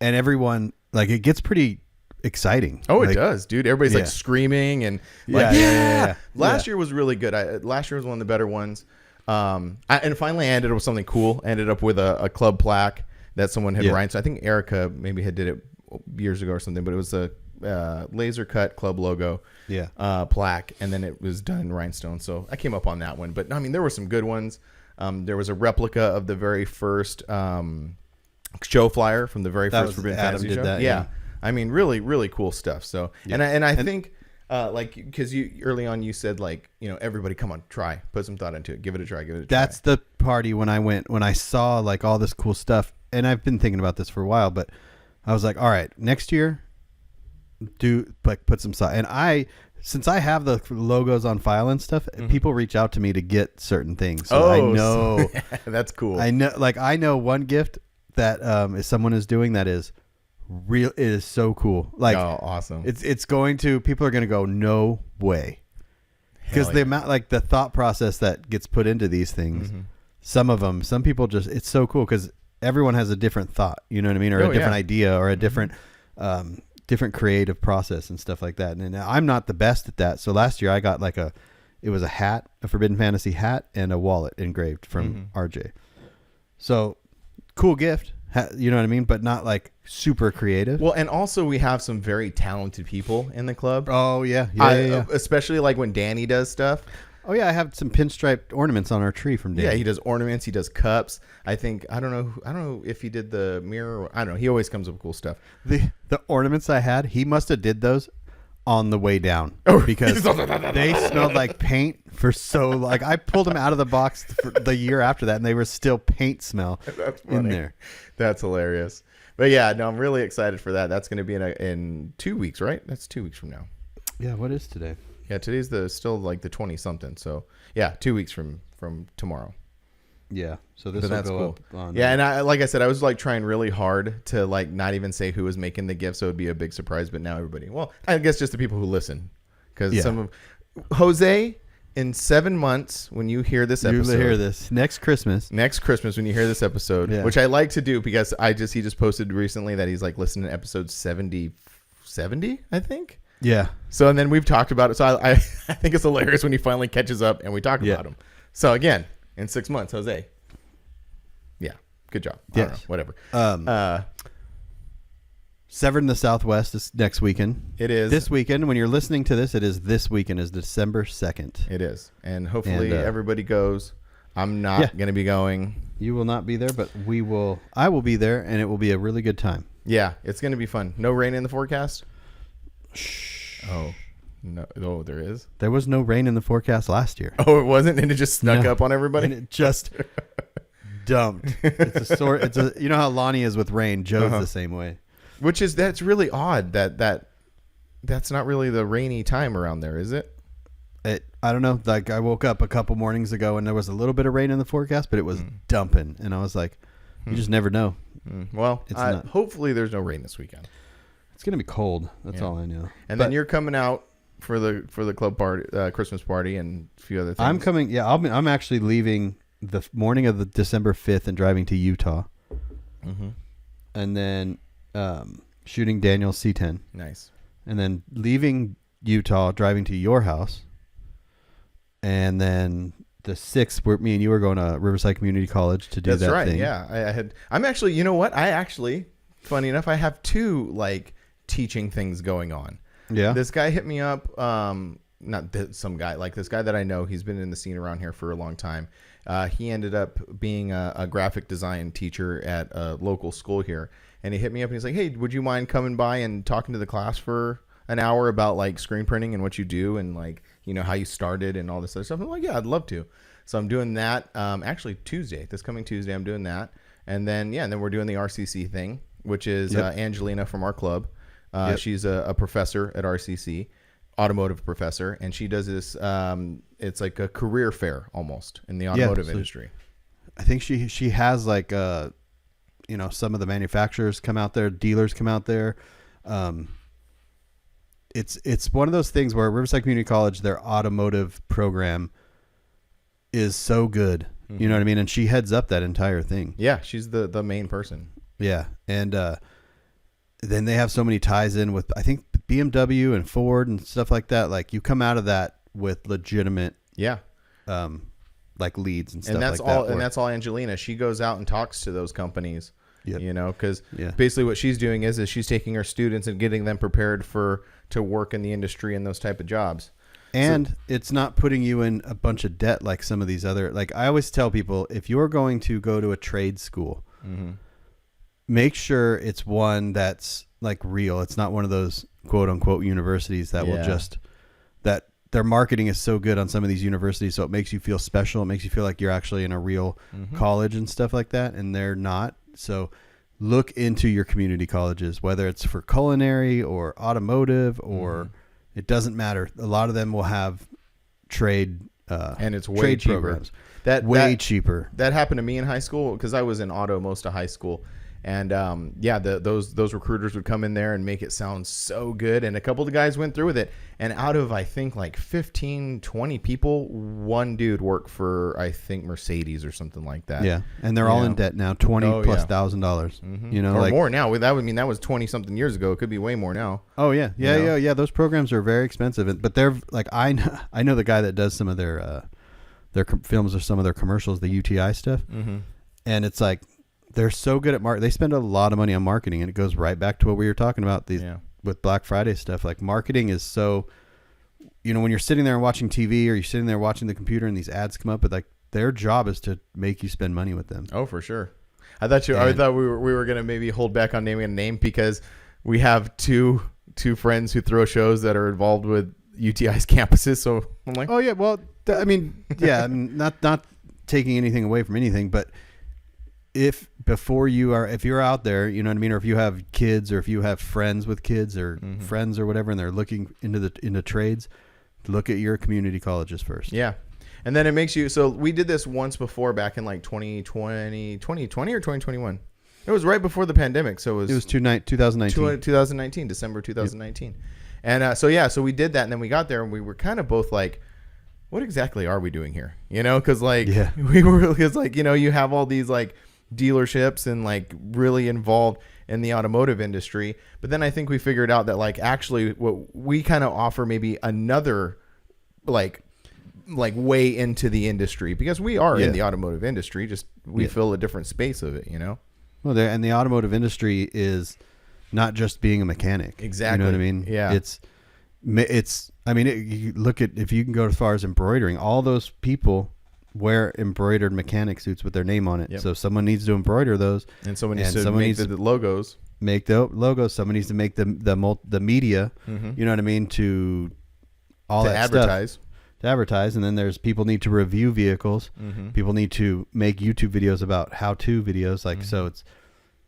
and everyone like it gets pretty exciting. Oh, like, it does, dude. Everybody's like screaming and like, Last year was really good. Last year was one of the better ones. And finally I ended up with something cool. I ended up with a club plaque that someone had rhinestoned. I think Erica maybe had did it years ago or something, but it was a laser cut club logo plaque, and then it was done in rhinestone. So I came up on that one. But I mean, there were some good ones. There was a replica of the very first show flyer from the very first Forbidden Fantasy show. Yeah. I mean, really, really cool stuff. So, and I think, like, because you early on you said like, everybody come on, put some thought into it, give it a try. That's the party when I saw like all this cool stuff, and I've been thinking about this for a while, but I was like, all right, next year, put some thought. And since I have the logos on file and stuff, people reach out to me to get certain things. So I know that's cool. I know one gift that is someone is doing that is real. It is so cool. Like, oh, awesome. People are going to go, no way. Because the amount, like the thought process that gets put into these things, some people just, it's so cool because everyone has a different thought, you know what I mean? Or a different idea or a different, different creative process and stuff like that. And I'm not the best at that. So last year I got like it was a hat, a Forbidden Fantasy hat and a wallet engraved from RJ. So cool gift. You know what I mean? But not like super creative. Well, and also we have some very talented people in the club. Oh, yeah. Especially like when Danny does stuff. Oh, yeah. I have some pinstriped ornaments on our tree from Danny. Yeah, he does ornaments. He does cups. I don't know if he did the mirror. I don't know. He always comes up with cool stuff. The ornaments I had, he must have did those on the way down because they smelled like paint for so like I pulled them out of the box for the year after that and they were still paint smell in there. That's hilarious. But yeah, no, I'm really excited for that. That's going to be in 2 weeks, right? That's 2 weeks from now. Yeah, what is today? Yeah, today's still like the 20 something. So yeah, 2 weeks from tomorrow. Yeah, so this will go up on. Yeah, and like I said, I was like trying really hard to like not even say who was making the gift, so it'd be a big surprise. But now everybody, well, I guess just the people who listen, because some of Jose in 7 months when you hear this episode, you hear this next Christmas when you hear this episode, which I like to do because he just posted recently that he's like listening to episode 70, I think. Yeah. So and then we've talked about it. So I think it's hilarious when he finally catches up and we talk about him. So again. In 6 months, Jose. Yeah, good job. I don't know, whatever. Severed in the Southwest is next weekend. It is. This weekend. When you're listening to this, it is this weekend. Is December 2nd. It is. And hopefully everybody goes. I'm not going to be going. You will not be there, but I will be there, and it will be a really good time. Yeah, it's going to be fun. No rain in the forecast? Shh. Oh. No, there is. There was no rain in the forecast last year. Oh, it wasn't, and it just snuck up on everybody. And it just dumped. You know how Lonnie is with rain. Joe's the same way. That's really odd. That's not really the rainy time around there, is it? I don't know. Like I woke up a couple mornings ago and there was a little bit of rain in the forecast, but it was dumping, and I was like, you just never know. Well, hopefully there's no rain this weekend. It's gonna be cold. That's all I know. And then you're coming out for the club party, Christmas party, and a few other things. I'm coming. Yeah, I'm actually leaving the morning of the December 5th and driving to Utah, and then shooting Daniel's C10. Nice. And then leaving Utah, driving to your house, and then the 6th, where me and you were going to Riverside Community College to do that thing. That's right. Yeah, I'm actually. You know what? Funny enough, I have 2 like teaching things going on. Yeah. This guy hit me up. Some guy, like this guy that I know. He's been in the scene around here for a long time. He ended up being a graphic design teacher at a local school here. And he hit me up and he's like, hey, would you mind coming by and talking to the class for an hour about like screen printing and what you do and like, how you started and all this other stuff? I'm like, yeah, I'd love to. So I'm doing that. Actually this coming Tuesday, I'm doing that. And then we're doing the RCC thing, which is Angelina from our club. She's a professor at RCC, automotive professor, and she does this. It's like a career fair almost in the automotive industry. I think she has like some of the manufacturers come out there, dealers come out there. It's one of those things where Riverside Community College, their automotive program is so good. You know what I mean? And she heads up that entire thing. Yeah, she's the main person. Yeah. And then they have so many ties in with, I think, BMW and Ford and stuff like that. Like, you come out of that with legitimate, like leads and stuff and that's like all. that. And that's all Angelina. She goes out and talks to those companies. Yep. You know, because basically what she's doing is she's taking her students and getting them prepared to work in the industry and those type of jobs. And it's not putting you in a bunch of debt like some of these other, like I always tell people, if you're going to go to a trade school, make sure it's one that's like real. It's not one of those quote unquote universities that will just, that their marketing is so good on some of these universities. So it makes you feel special. It makes you feel like you're actually in a real college and stuff like that. And they're not. So look into your community colleges, whether it's for culinary or automotive or it doesn't matter. A lot of them will have trade and it's way trade cheaper. programs. That Cheaper. That happened to me in high school because I was in auto most of high school. And those recruiters would come in there and make it sound so good. And a couple of the guys went through with it. And out of, I think, like 15, 20 people, one dude worked for, I think, Mercedes or something like that. Yeah. And they're all in debt now, $20,000+. You know, or like more now. That would mean that was 20 something years ago. It could be way more now. Oh yeah. Yeah. Those programs are very expensive, but they're like, I know the guy that does some of their films or some of their commercials, the UTI stuff. And it's like, they're so good at they spend a lot of money on marketing, and it goes right back to what we were talking about with Black Friday stuff. Like, marketing is so, you know, when you're sitting there and watching TV or you're sitting there watching the computer and these ads come up, but like their job is to make you spend money with them. Oh, for sure. I thought we were going to maybe hold back on naming a name because we have two friends who throw shows that are involved with UTI's campuses. So I'm like, oh yeah, well, I mean, yeah, I mean, not taking anything away from anything, but if you're out there, you know what I mean, or if you have kids, or if you have friends with kids, or friends or whatever, and they're looking into trades, look at your community colleges first. Yeah. And then it makes you, so we did this once before back in like 2020 or 2021. It was right before the pandemic. So it was 2019, December 2019. Yep. And so we did that, and then we got there and we were kind of both like, what exactly are we doing here? You know, because like you have all these like dealerships and like really involved in the automotive industry, but then I think we figured out that like actually what we kind of offer maybe another like way into the industry, because we are in the automotive industry, just we fill a different space of it, you know. Well, and the automotive industry is not just being a mechanic. Exactly. You know what I mean? Yeah. I mean, you look at, if you can go as far as embroidering, all those people wear embroidered mechanic suits with their name on it. Yep. So someone needs to embroider those, and someone needs to make the logos. Make the logos. Someone needs to make the media. You know what I mean? To advertise, and then there's people need to review vehicles. People need to make YouTube videos about how-to videos. Like so,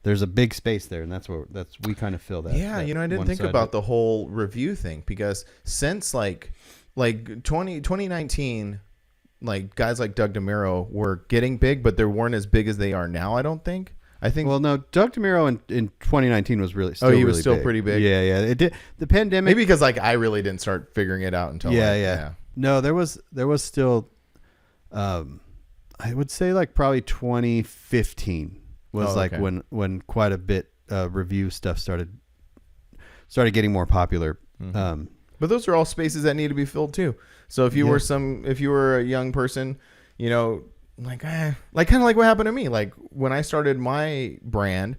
there's a big space there, and we kind of fill that. Yeah, that you know, I didn't think about the whole review thing, because since like 2019. Like guys like Doug DeMuro were getting big, but they weren't as big as they are now. I think. Well, no, Doug DeMuro in 2019 was really still. He was really still big. pretty big. Yeah. It did. The pandemic. Maybe because like I really didn't start figuring it out until. Yeah. No, there was still. I would say like probably 2015 was when quite a bit review stuff started getting more popular. But those are all spaces that need to be filled too. So if you were a young person, you know, like kind of like what happened to me. Like when I started my brand,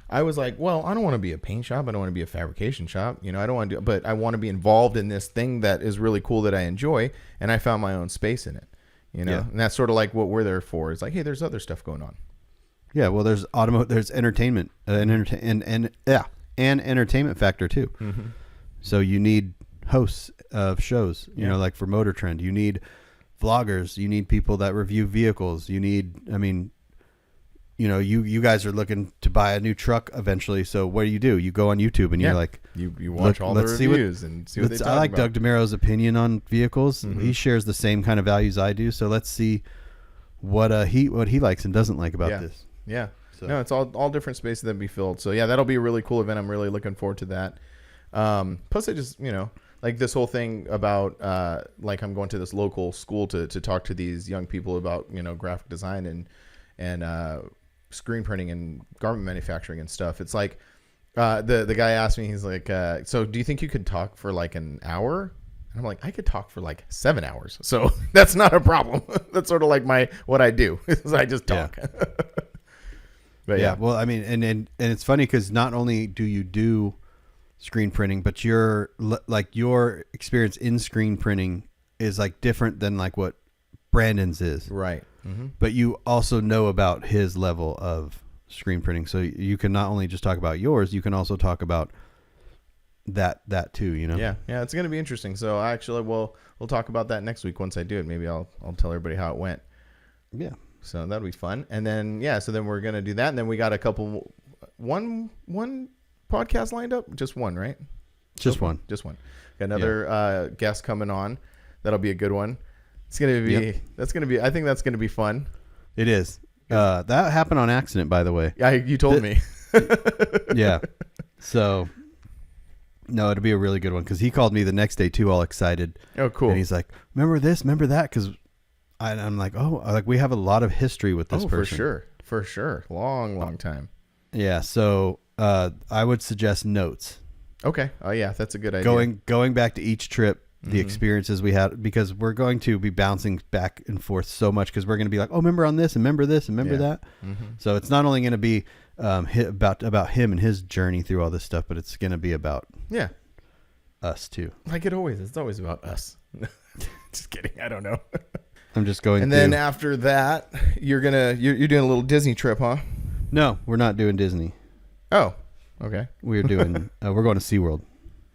I was like, well, I don't want to be a paint shop. I don't want to be a fabrication shop. You know, I don't want to do, but I want to be involved in this thing that is really cool that I enjoy. And I found my own space in it, you know, and that's sort of like what we're there for. It's like, hey, there's other stuff going on. Yeah. Well, there's there's entertainment and entertainment factor too. So you need hosts of shows, you know, like for Motor Trend, you need vloggers, you need people that review vehicles, you need, I mean, you know, you guys are looking to buy a new truck eventually, so what do? You go on YouTube and you're like, you watch all the reviews and see what they talk about. I like Doug DeMuro's opinion on vehicles. He shares the same kind of values I do, so let's see what he likes and doesn't like about this. Yeah. So. No, it's all different spaces that be filled. So yeah, that'll be a really cool event. I'm really looking forward to that. Plus I just, you know, like this whole thing about like I'm going to this local school to talk to these young people about, you know, graphic design and screen printing and garment manufacturing and stuff. It's like the guy asked me, he's like, so do you think you could talk for like an hour? And I'm like, I could talk for like 7 hours. So that's not a problem. That's sort of like what I do is I just talk. Yeah. But yeah. Well, I mean, and it's funny because not only do you do screen printing, but your experience in screen printing is like different than like what Brandon's is. Right. Mm-hmm. But you also know about his level of screen printing. So you can not only just talk about yours, you can also talk about that too, you know? Yeah. It's going to be interesting. So actually, we'll talk about that next week. Once I do it, maybe I'll tell everybody how it went. Yeah. So that'll be fun. And then, so then we're going to do that. And then we got a couple, one podcast lined up. Just one, right? Just one. Got another guest coming on. That'll be a good one. It's going to be, I think that's going to be fun. It is. That happened on accident, by the way. Yeah. You told me. Yeah. So no, it'll be a really good one. Cause he called me the next day too, all excited. Oh, cool. And he's like, remember this, remember that? Cause I'm like, we have a lot of history with this person. For sure. Long time. Yeah. So, I would suggest notes. Okay. Oh yeah. That's a good idea. Going back to each trip, the experiences we had, because we're going to be bouncing back and forth so much. Cause we're going to be like, oh, remember on this and remember this and remember that. Mm-hmm. So it's not only going to be, about him and his journey through all this stuff, but it's going to be about us too. Like it always is. It's always about us. Just kidding. I don't know. I'm just going. And then after that, you're doing a little Disney trip, huh? No, we're not doing Disney. Oh, okay. We're doing. We're going to SeaWorld.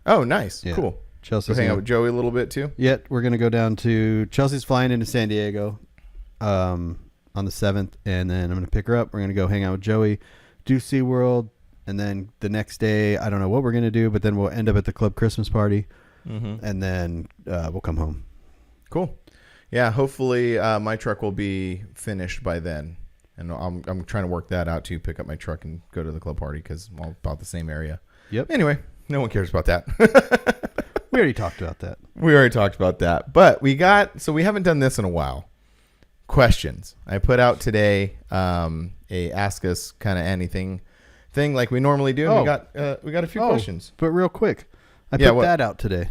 Oh, nice. Yeah. Cool. Chelsea's hang out with Joey a little bit too. Yeah, we're gonna go down to Chelsea's flying into San Diego, on the 7th, and then I'm gonna pick her up. We're gonna go hang out with Joey, do SeaWorld, and then the next day I don't know what we're gonna do, but then we'll end up at the club Christmas party, and then we'll come home. Cool. Yeah, hopefully my truck will be finished by then, and I'm trying to work that out to pick up my truck and go to the club party because I'm all about the same area. Yep. Anyway, no one cares about that. We already talked about that. But we haven't done this in a while. Questions. I put out today a ask us kind of anything thing like we normally do. And we got a few questions. But real quick, I put that out today.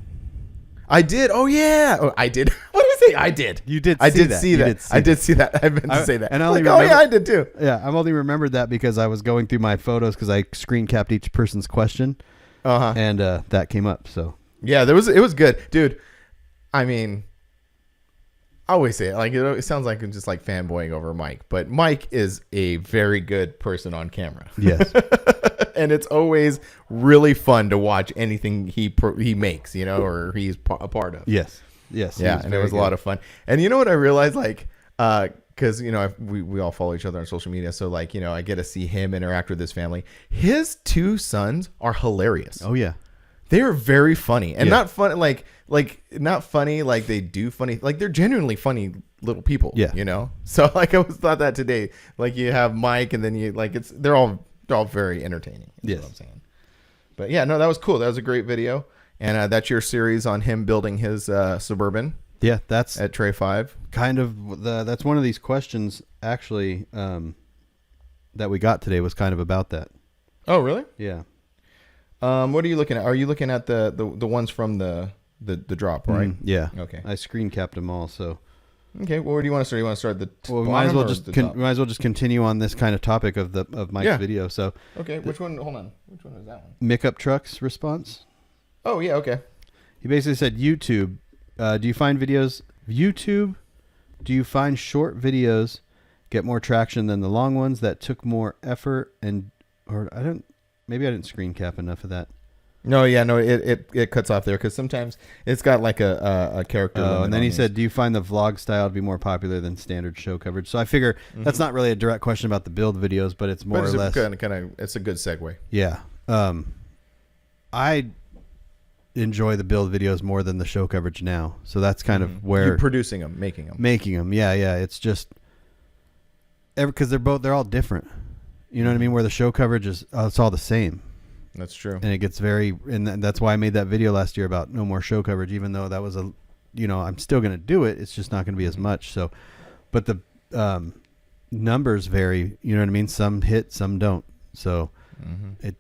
I did. Oh yeah. Oh, I did. What did I say? I did. You did. I did see that. I did see that. I meant to say that. And I I did too. Yeah, I've only remembered that because I was going through my photos because I screen capped each person's question. And that came up. So yeah, it was good, dude. I mean, I always say it like it sounds like I'm just like fanboying over Mike, but Mike is a very good person on camera. Yes. And it's always really fun to watch anything he makes, you know, or he's a part of. Yes. Yeah, and it was a lot of fun. And you know what I realized, like, because you know we all follow each other on social media, so like, you know, I get to see him interact with his family. His two sons are hilarious. Oh yeah, they are very funny and not fun like not funny like they do funny, like they're genuinely funny little people. Yeah, you know. So like I was thought that today, like you have Mike and then you like they're all very entertaining. That's what I'm saying. But yeah, no, that was cool. That was a great video. And that's your series on him building his Suburban. Yeah, that's at Tray 5. Kind of that's one of these questions actually that we got today was kind of about that. Oh, really? Yeah. What are you looking at? Are you looking at the ones from the drop, right? Yeah. Okay. I screen capped them all, so. Okay. Well, where do you want to start? You want to start at the we might as well just continue on this kind of topic of Mike's video. So. Okay. Which one? Hold on. Which one is that one? Mickup Truck's response. Oh yeah. Okay. He basically said, YouTube. Do you find short videos get more traction than the long ones that took more effort maybe I didn't screen cap enough of that. No, yeah, no, it cuts off there because sometimes it's got like a character. And then he said, do you find the vlog style to be more popular than standard show coverage? So I figure that's not really a direct question about the build videos, but it's more or less kind of it's a good segue. Yeah. I enjoy the build videos more than the show coverage now. So that's kind of where you're producing them, making them. Yeah. It's just because they're all different. You know what I mean? Where the show coverage is, it's all the same. That's true. And it gets very, and that's why I made that video last year about no more show coverage, even though that was I'm still going to do it. It's just not going to be as much. So, but the numbers vary, you know what I mean? Some hit, some don't. So,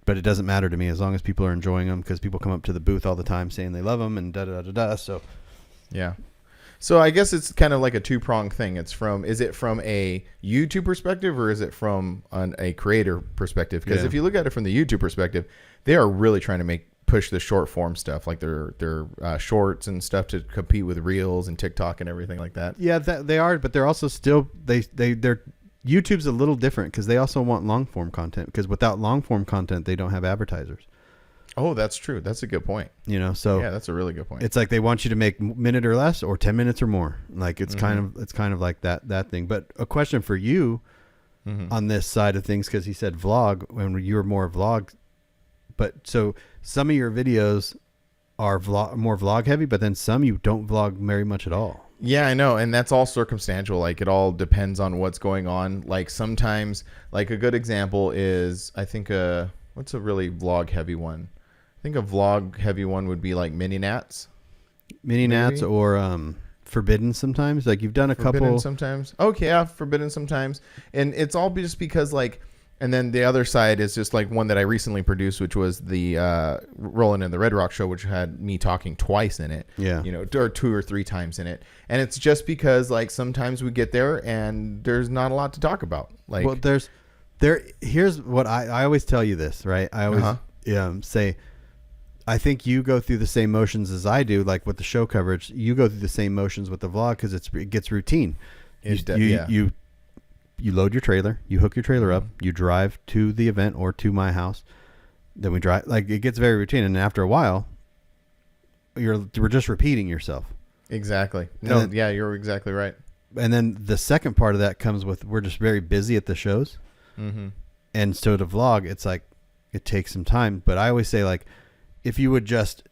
but it doesn't matter to me as long as people are enjoying them, because people come up to the booth all the time saying they love them and da-da-da-da-da. So, yeah. So I guess it's kind of like a two-pronged thing. Is it from a YouTube perspective, or is it from a creator perspective? Because if you look at it from the YouTube perspective, they are really trying to push the short form stuff, like their shorts and stuff, to compete with Reels and TikTok and everything like that. Yeah, they are, but they're also still they're YouTube's a little different because they also want long form content, because without long form content they don't have advertisers. Oh, that's true. That's a good point. So yeah, that's a really good point. It's like they want you to make minute or less or 10 minutes or more. Like it's kind of like that thing. But a question for you on this side of things, because he said vlog when you were more vlog, but so some of your videos are more vlog heavy, but then some you don't vlog very much at all. Yeah, I know. And that's all circumstantial. Like it all depends on what's going on. Like sometimes, like a good example is, I think, what's a really vlog heavy one? I think a vlog heavy one would be like mini nats or forbidden sometimes. Like you've done a couple sometimes. Okay, yeah, forbidden sometimes. And it's all just because like, and then the other side is just like one that I recently produced, which was the Rolling in the Red Rock show, which had me talking twice in it. Yeah. Or 2 or 3 times in it. And it's just because like sometimes we get there and there's not a lot to talk about. Like, well, here's what I always tell you this, right? I always say, I think you go through the same motions as I do, like with the show coverage. You go through the same motions with the vlog because it gets routine. You load your trailer, you hook your trailer up, you drive to the event or to my house. Then we drive, like it gets very routine, and after a while, we're just repeating yourself. Exactly. You're exactly right. And then the second part of that comes with we're just very busy at the shows, and so to vlog, it's like it takes some time. But I always say, like, if you would just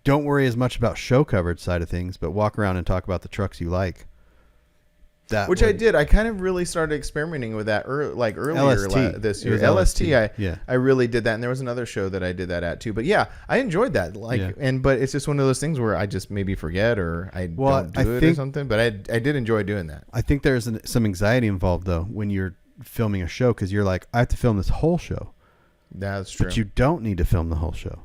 don't worry as much about show coverage side of things, but walk around and talk about the trucks you like. Which I did. I kind of really started experimenting with that earlier LST. This year. LST. I really did that, and there was another show that I did that at too. But yeah, I enjoyed that. But it's just one of those things where I just maybe forget or I don't do it or something. But I did enjoy doing that. I think there's some anxiety involved though when you're filming a show, because you're like, I have to film this whole show. That's true. But you don't need to film the whole show.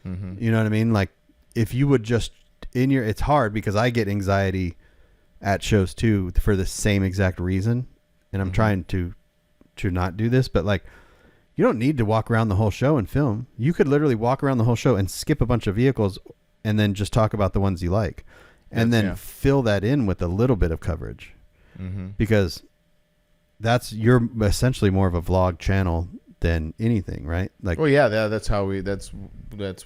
You know what I mean? Like if you would just it's hard because I get anxiety at shows too for the same exact reason, and I'm trying to not do this, but like you don't need to walk around the whole show and film. You could literally walk around the whole show and skip a bunch of vehicles and then just talk about the ones you like, and then fill that in with a little bit of coverage, because you're essentially more of a vlog channel than anything, right? Like, well, yeah, that's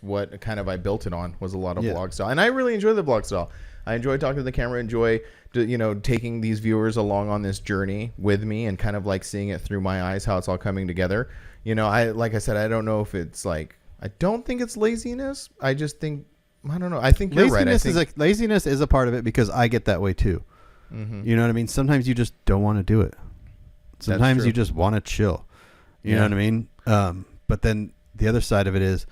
what kind of I built it on, was a lot of vlog style, and I really enjoy the vlog style. I enjoy talking to the camera, enjoy taking these viewers along on this journey with me, and kind of like seeing it through my eyes, how it's all coming together. Like I said, I don't know if it's like, I don't think it's laziness. I just think, I don't know. I think you're right. Laziness is a part of it, because I get that way too. You know what I mean? Sometimes you just don't want to do it. Sometimes you just want to chill. You know what I mean? But then the other side of it is,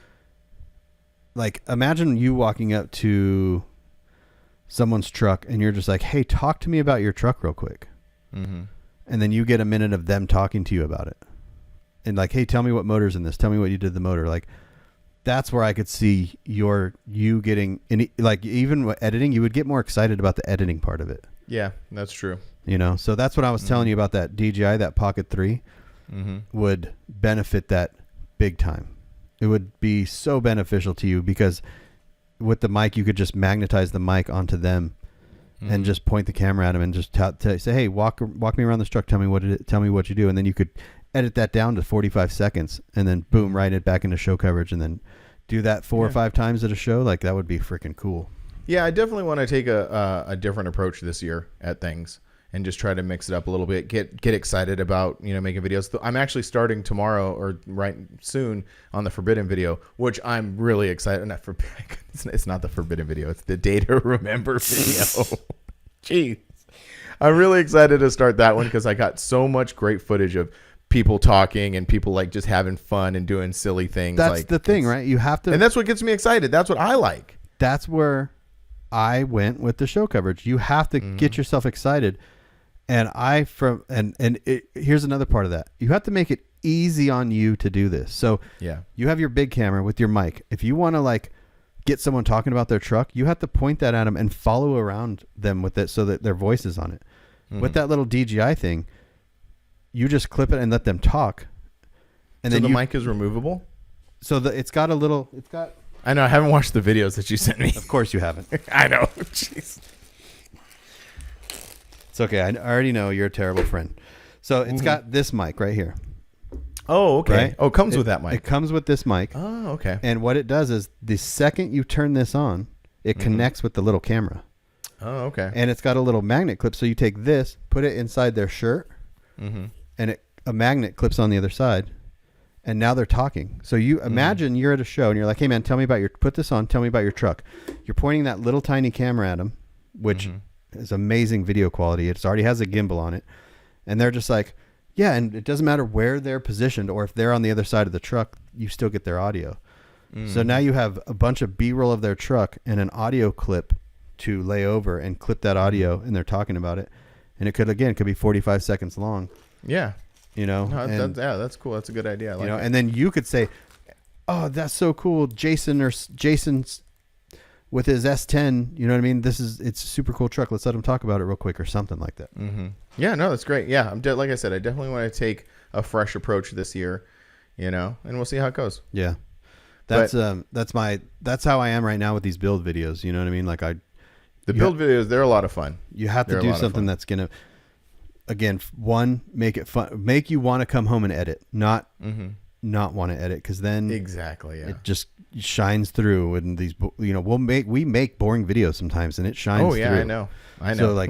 like, imagine you walking up to someone's truck and you're just like, hey, talk to me about your truck real quick. And then you get a minute of them talking to you about it. And like, hey, tell me what motor's in this. Tell me what you did to the motor. Like, that's where I could see you getting, like, even with editing, you would get more excited about the editing part of it. Yeah, that's true. So that's what I was telling you about that DJI, that Pocket 3 would benefit that big time. It would be so beneficial to you, because with the mic, you could just magnetize the mic onto them and just point the camera at them and just say, hey, walk me around this truck. Tell me what you do. And then you could edit that down to 45 seconds and then boom, write it back into show coverage, and then do that 4 or 5 times at a show. Like, that would be freaking cool. Yeah. I definitely want to take a different approach this year at things, and just try to mix it up a little bit. Get excited about, making videos. I'm actually starting tomorrow or right soon on the Forbidden video, which I'm really excited. It's not the Forbidden video. It's the Day to Remember video. Jeez. I'm really excited to start that one, because I got so much great footage of people talking and people like just having fun and doing silly things. That's like, the thing, right? You have to, and that's what gets me excited. That's what I like. that's where I went with the show coverage. You have to get yourself excited. And here's another part of that. You have to make it easy on you to do this. So Yeah. you have your big camera with your mic. If you want to like get someone talking about their truck, you have to point that at them and follow around them with it so that their voice is on it. With that little DJI thing, you just clip it and let them talk. And So then the mic is removable? So it's got. I know. I haven't watched the videos that you sent me. Of course you haven't. I know. Jeez. It's okay. I already know you're a terrible friend. So it's got this mic right here. Oh, okay. Right? Oh, it comes with that mic. It comes with this mic. Oh, okay. And what it does is the second you turn this on, it connects with the little camera. Oh, okay. And it's got a little magnet clip. So you take this, put it inside their shirt, and a magnet clips on the other side. And now they're talking. So you imagine you're at a show and you're like, hey man, put this on. Tell me about your truck. You're pointing that little tiny camera at them, which is amazing video quality. It already has a gimbal on it. And they're just like, yeah. And it doesn't matter where they're positioned or if they're on the other side of the truck, you still get their audio. So now you have a bunch of B-roll of their truck and an audio clip to lay over and clip that audio, and they're talking about it. And it could be 45 seconds long. Yeah. You know, No, that's cool. That's a good idea. I like it. And then you could say, "Oh, that's so cool, Jason's with his S10." You know what I mean? It's a super cool truck. Let's let him talk about it real quick, or something like that. Yeah, no, that's great. Yeah, like I said, I definitely want to take a fresh approach this year. And we'll see how it goes. Yeah, that's how I am right now with these build videos. You know what I mean? Like the build videos, they're a lot of fun. You have to do something that's gonna. Again, make it fun, make you want to come home and edit, not want to edit, because then it just shines through. And these, we make boring videos sometimes, and it shines. Oh yeah, through. I know. So like,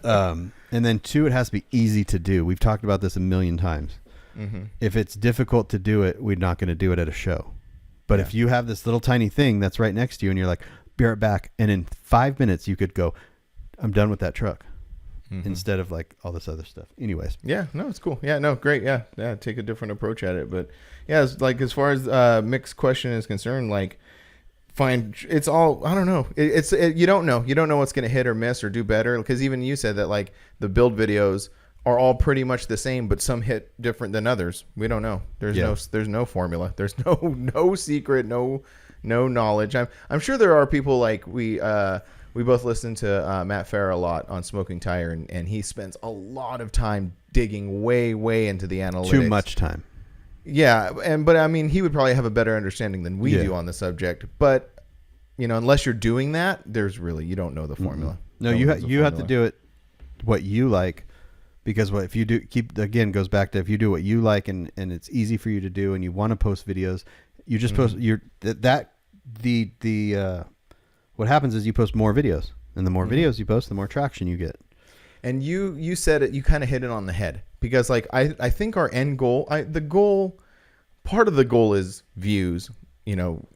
and then two, it has to be easy to do. We've talked about this a million times. If it's difficult to do it, we're not going to do it at a show. But if you have this little tiny thing that's right next to you, and you're like, be right back, and in 5 minutes you could go, I'm done with that truck. Instead of like all this other stuff. Anyways. Yeah, no, it's cool. Yeah, no, great. Yeah. Take a different approach at it. But yeah, it's like, as far as mixed question is concerned, like, it's all, I don't know. You don't know what's going to hit or miss or do better. Because even you said that like the build videos are all pretty much the same, but some hit different than others. We don't know. There's no formula. There's no secret, no knowledge. I'm sure there are people like we both listen to Matt Farah a lot on Smoking Tire, and he spends a lot of time digging way into the analytics. Too much time. Yeah, but I mean, he would probably have a better understanding than we do on the subject. But unless you're doing that, you don't know the formula. No, you have to do it what you like, because if you do goes back to, if you do what you like and it's easy for you to do and you want to post videos, you just post what happens is you post more videos, and the more videos you post, the more traction you get. And you said it, you kind of hit it on the head, because like I think our end goal, part of the goal is views,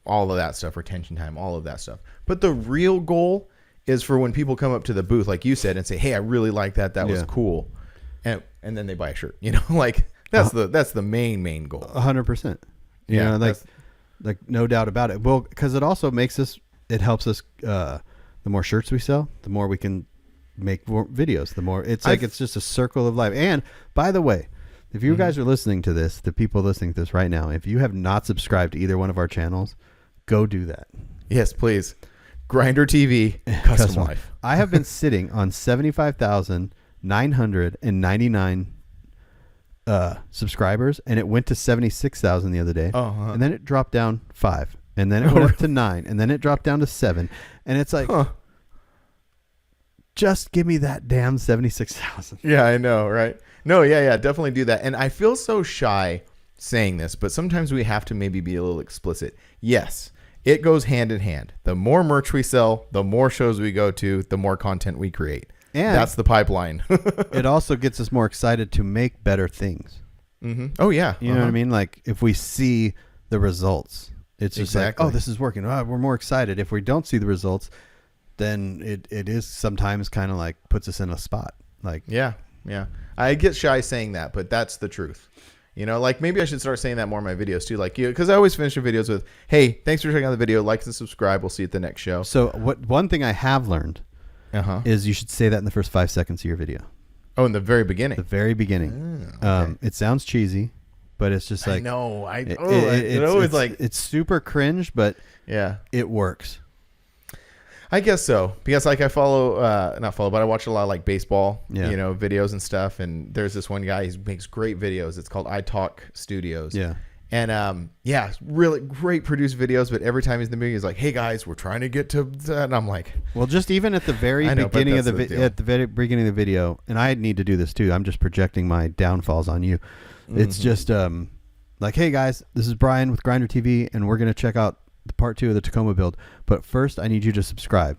all of that stuff, retention time, all of that stuff. But the real goal is for when people come up to the booth, like you said, and say, "Hey, I really like that. That was cool," and then they buy a shirt. Like that's the main goal. 100%. Like no doubt about it. Well, because it also it helps us. The more shirts we sell, the more we can make more videos. The more it's just a circle of life. And by the way, if you guys are listening to this, the people listening to this right now, if you have not subscribed to either one of our channels, go do that. Yes, please. Grinder TV, Custom Life. I have been sitting on 75,999 subscribers, and it went to 76,000 the other day, and then it dropped down 5. And then it went up to 9, and then it dropped down to 7. And it's like, just give me that damn 76,000. Yeah, I know, right? No, yeah, definitely do that. And I feel so shy saying this, but sometimes we have to maybe be a little explicit. Yes, it goes hand in hand. The more merch we sell, the more shows we go to, the more content we create. And that's the pipeline. It also gets us more excited to make better things. Oh, yeah. You know what I mean? Like, if we see the results, it's just like, oh, this is working. We're more excited. If we don't see the results, then it is sometimes kind of like puts us in a spot. Like, yeah. Yeah. I get shy saying that, but that's the truth. You know, like maybe I should start saying that more in my videos too. Like, because I always finish your videos with, hey, thanks for checking out the video. Like and subscribe. We'll see you at the next show. So one thing I have learned is you should say that in the first 5 seconds of your video. Oh, in the very beginning. The very beginning. Okay. It sounds cheesy, but it's just like, I know. It's super cringe, but yeah, it works. I guess so, because like I not follow, but I watch a lot of like baseball, Yeah. you know, videos and stuff. And there's this one guy, he makes great videos. It's called I Talk Studios. Yeah. And really great produced videos. But every time he's in the movie, he's like, "Hey guys, we're trying to get to that." And I'm like, well, just even at the very beginning of the very beginning of the video, and I need to do this too. I'm just projecting my downfalls on you. It's just like, "Hey guys, this is Brian with Grinder TV, and we're gonna check out the part 2 of the Tacoma build. But first, I need you to subscribe.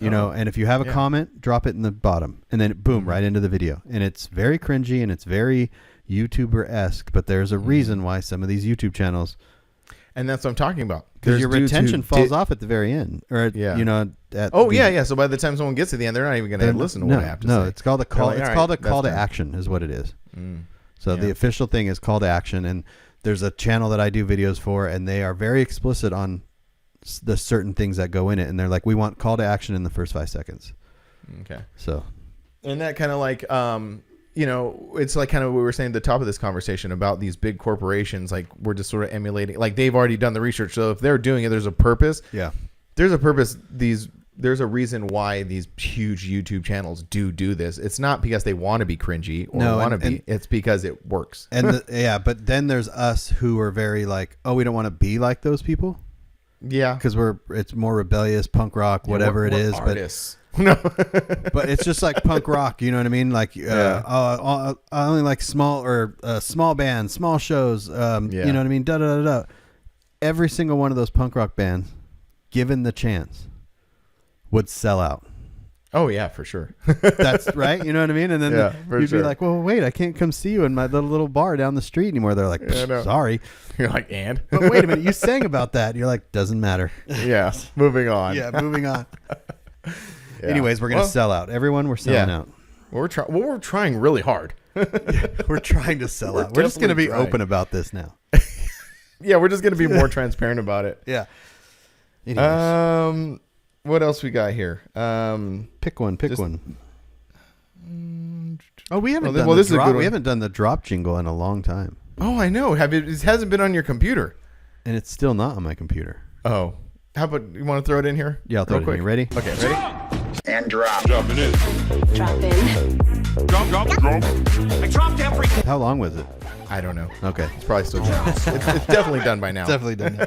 You know, and if you have a comment, drop it in the bottom, and then boom, right into the video. And it's very cringy and it's very YouTuber-esque, but there's a reason why some of these YouTube channels, and that's what I'm talking about. because your retention falls off at the very end, or you know, So by the time someone gets to the end, they're not even going to listen to what I have to say. No, it's called a call. Like, it's called a call to action, is what it is. So the official thing is call to action, and there's a channel that I do videos for, and they are very explicit on the certain things that go in it, and they're like, we want call to action in the first 5 seconds. Okay. So, and that kind of like, you know, it's like kind of what we were saying at the top of this conversation about these big corporations. Like, we're just sort of emulating, like they've already done the research. So if they're doing it, there's a purpose. Yeah. There's a purpose. There's a reason why these huge YouTube channels do this. It's not because they want to be cringy or want to be. It's because it works. And but then there's us who are very like, oh, we don't want to be like those people. Yeah. Because it's more rebellious, punk rock, whatever it is. Artists. No. But it's just like punk rock, you know what I mean? Like, I only like small bands, small shows, you know what I mean? Da, da, da, da. Every single one of those punk rock bands, given the chance, would sell out. Oh, yeah, for sure. That's right. You know what I mean? And then you'd be like, well, wait, I can't come see you in my little bar down the street anymore. They're like, sorry. You're like, and? But wait a minute, you sang about that. You're like, doesn't matter. Yeah, moving on. Yeah, moving on. Yeah. Anyways, we're going to sell out. Everyone, we're selling out. Well, we're trying really hard. We're trying to sell out. We're just going to be open about this now. Yeah, we're just going to be more transparent about it. Yeah. Anyways. What else we got here? Pick one. Oh, we haven't we haven't done the drop jingle in a long time. Oh, I know. It hasn't been on your computer. And it's still not on my computer. Oh. How about, you want to throw it in here? Yeah, I'll throw it in. You ready? Okay, ready? And drop. Dropping in. Drop in. Drop. I dropped everything. How long was it? I don't know. Okay. It's probably still done. It's definitely done by now. Definitely done now.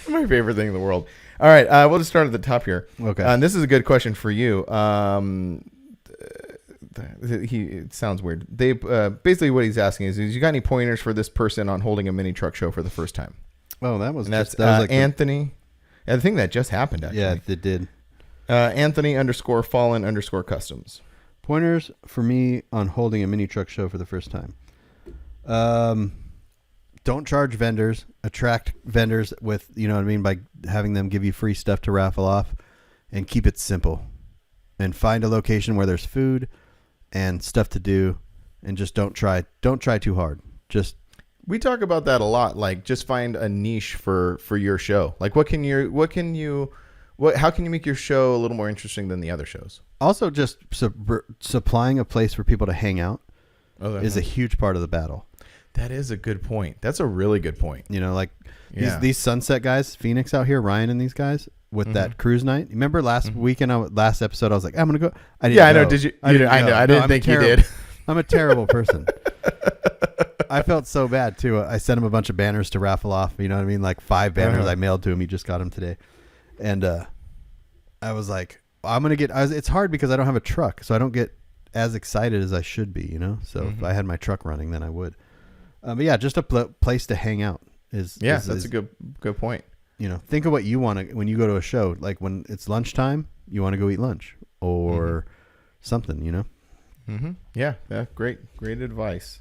My favorite thing in the world. All right, we'll just start at the top here. Okay. And this is a good question for you. It sounds weird. They basically what he's asking is you got any pointers for this person on holding a mini truck show for the first time? Oh, that was like Anthony. I think that just happened actually. Yeah, it did. Anthony _Fallen _Customs. Pointers for me on holding a mini truck show for the first time. Don't charge vendors. Attract vendors with, you know what I mean, by having them give you free stuff to raffle off, and keep it simple. And find a location where there's food and stuff to do, and just don't try too hard. We talk about that a lot. Like, just find a niche for your show. Like, how can you make your show a little more interesting than the other shows? Also, just supplying a place for people to hang out is a huge part of the battle. That is a good point. That's a really good point. You know, like these Sunset guys, Phoenix out here, Ryan and these guys with that cruise night. Remember last episode, I was like, I'm going to go. I know. Did you? I didn't think you did. I'm a terrible person. I felt so bad too. I sent him a bunch of banners to raffle off. You know what I mean? Like 5 banners I mailed to him. He just got them today. And I was like, it's hard because I don't have a truck. So I don't get as excited as I should be, you know? So if I had my truck running, then I would. But yeah, just a place to hang out is that's a good point. You know, think of what you want to when you go to a show. Like when it's lunchtime, you want to go eat lunch or something. You know. Yeah, great advice.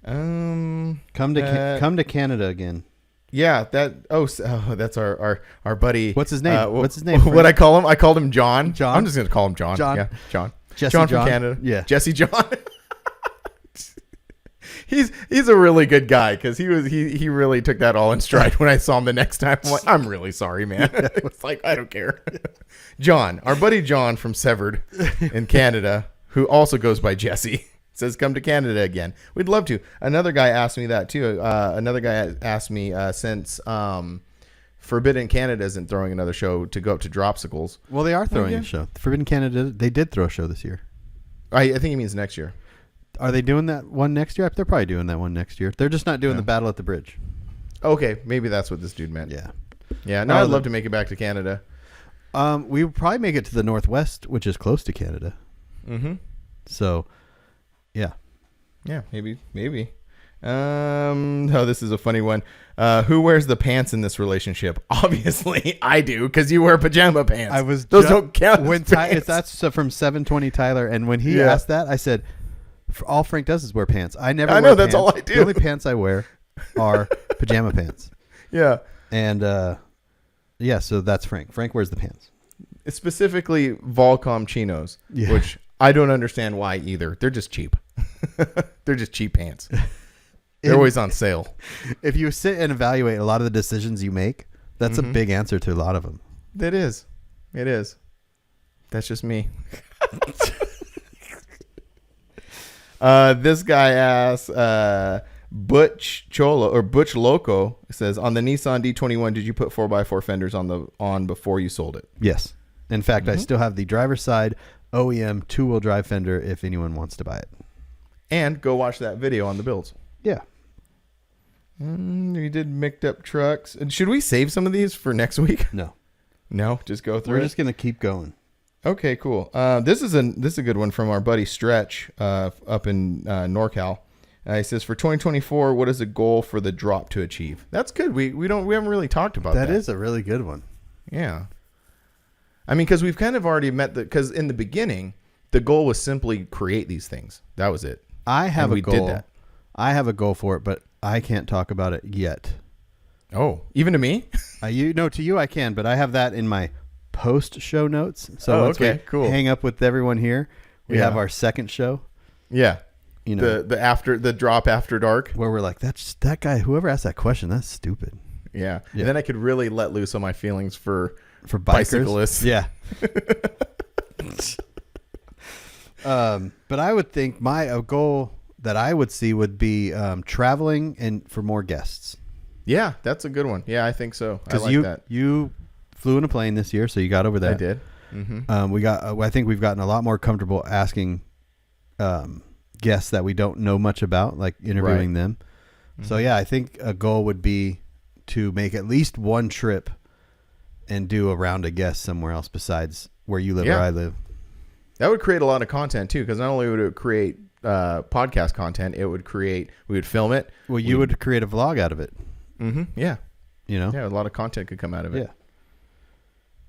Come to Canada again. Yeah, that's our buddy. What's his name? What I call him? I called him John. John. I'm just gonna call him John. John. Yeah, John. Jesse John from John? Canada. Yeah. Jesse John. He's a really good guy because he really took that all in stride when I saw him the next time. I'm like, I'm really sorry, man. It's like, I don't care. John, our buddy John from Severed in Canada, who also goes by Jesse, says come to Canada again. We'd love to. Another guy asked me that too. Another guy asked me since Forbidden Canada isn't throwing another show to go up to Dropsicles. Well, they are throwing a show. Forbidden Canada, they did throw a show this year. I think he means next year. Are they doing that one next year? They're probably doing that one next year. They're just not doing the Battle at the Bridge. Okay, maybe that's what this dude meant. Yeah. Yeah, no, I'd love to make it back to Canada. We would probably make it to the Northwest, which is close to Canada. Mm-hmm. So, yeah. Yeah, maybe. Oh, this is a funny one. Who wears the pants in this relationship? Obviously, I do, because you wear pajama pants. Those don't count. When that's from 720 Tyler, and when he asked that, I said, all Frank does is wear pants. I never. I know that's all I do. The only pants I wear are pajama pants. Yeah, and so that's Frank. Frank wears the pants. Specifically, Volcom chinos, which I don't understand why either. They're just cheap. They're just cheap pants. They're always on sale. If you sit and evaluate a lot of the decisions you make, that's a big answer to a lot of them. It is. That's just me. This guy asks, Butch Cholo or Butch Loco says, on the Nissan D21, did you put 4x4 fenders on before you sold it? Yes. In fact, I still have the driver's side OEM 2-wheel drive fender if anyone wants to buy it. And go watch that video on the builds. Yeah. We did mixed up trucks. And should we save some of these for next week? No, just go through. We're just gonna keep going. Okay, cool. This is a good one from our buddy Stretch up in NorCal. He says, for 2024, what is the goal for the drop to achieve? That's good. We haven't really talked about that. That is a really good one. Yeah. I mean, because we've kind of already met because in the beginning, the goal was simply create these things. That was it. I have a goal. Did that. I have a goal for it, but I can't talk about it yet. Oh, even to me? To you I can, but I have that in my post show notes. So okay, cool. Hang up with everyone here. We have our second show. Yeah. You know, the drop after dark, where we're like, that's that guy. Whoever asked that question, that's stupid. Yeah. And then I could really let loose on my feelings for bikers. Bicyclists. Yeah. But I would think a goal that I would see would be traveling and for more guests. Yeah, that's a good one. Yeah, I think so. I like that. You flew in a plane this year, so you got over that. I did. Mm-hmm. I think we've gotten a lot more comfortable asking guests that we don't know much about, like interviewing them. Mm-hmm. So yeah, I think a goal would be to make at least one trip and do a round of guests somewhere else besides where you live or I live. That would create a lot of content too, because not only would it create podcast content, we would film it. Well, you would create a vlog out of it. Mm-hmm. Yeah. Yeah, a lot of content could come out of it.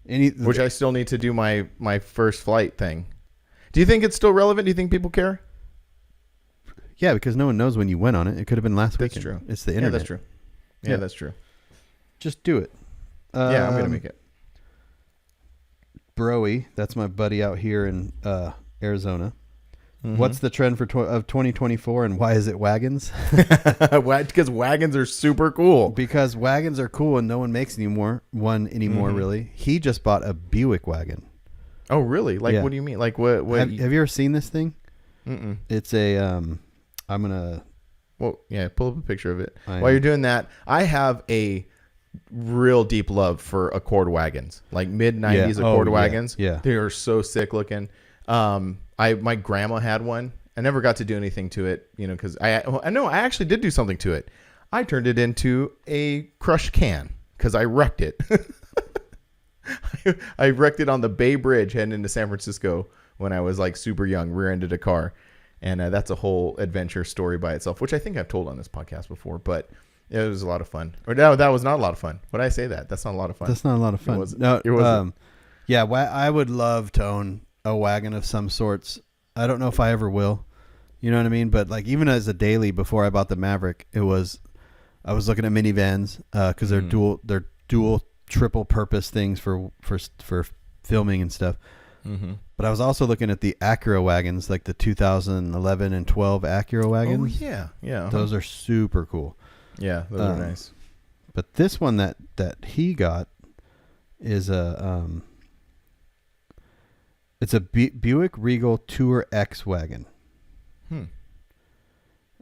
Yeah. Which I still need to do my first flight thing. Do you think it's still relevant? Do you think people care? Yeah, because no one knows when you went on it. It could have been last week. That's true. It's the internet. Yeah, that's true. Yeah, that's true. Just do it. Yeah, I'm going to make it. Broey, that's my buddy out here in Arizona. Mm-hmm. What's the trend for of 2024 and why is it wagons? Because wagons are super cool. Because wagons are cool and no one makes one anymore, really. He just bought a Buick wagon. Oh, really? Like, what do you mean? Like, what? Have you ever seen this thing? Mm-mm. It's a, I'm going to. Well, yeah, pull up a picture of it. While you're doing that, I have a real deep love for Accord wagons, like mid-90s Accord wagons. Yeah. They are so sick looking. My grandma had one. I never got to do anything to it, because I actually did do something to it. I turned it into a crushed can because I wrecked it. I wrecked it on the Bay Bridge heading into San Francisco when I was like super young, rear-ended a car. And that's a whole adventure story by itself, which I think I've told on this podcast before, but it was a lot of fun. Or no, that was not a lot of fun. When I say that, that's not a lot of fun. That's not a lot of fun. It wasn't. Yeah, I would love to own a wagon of some sorts. I don't know if I ever will. You know what I mean? But like even as a daily before I bought the Maverick, I was looking at minivans because they're dual triple purpose things for filming and stuff. Mm-hmm. But I was also looking at the Acura wagons, like the 2011 and 12 Acura Oh wagons. yeah, yeah. Those are super cool. Yeah, those are nice. But this one that he got is it's a Buick Regal Tour X wagon.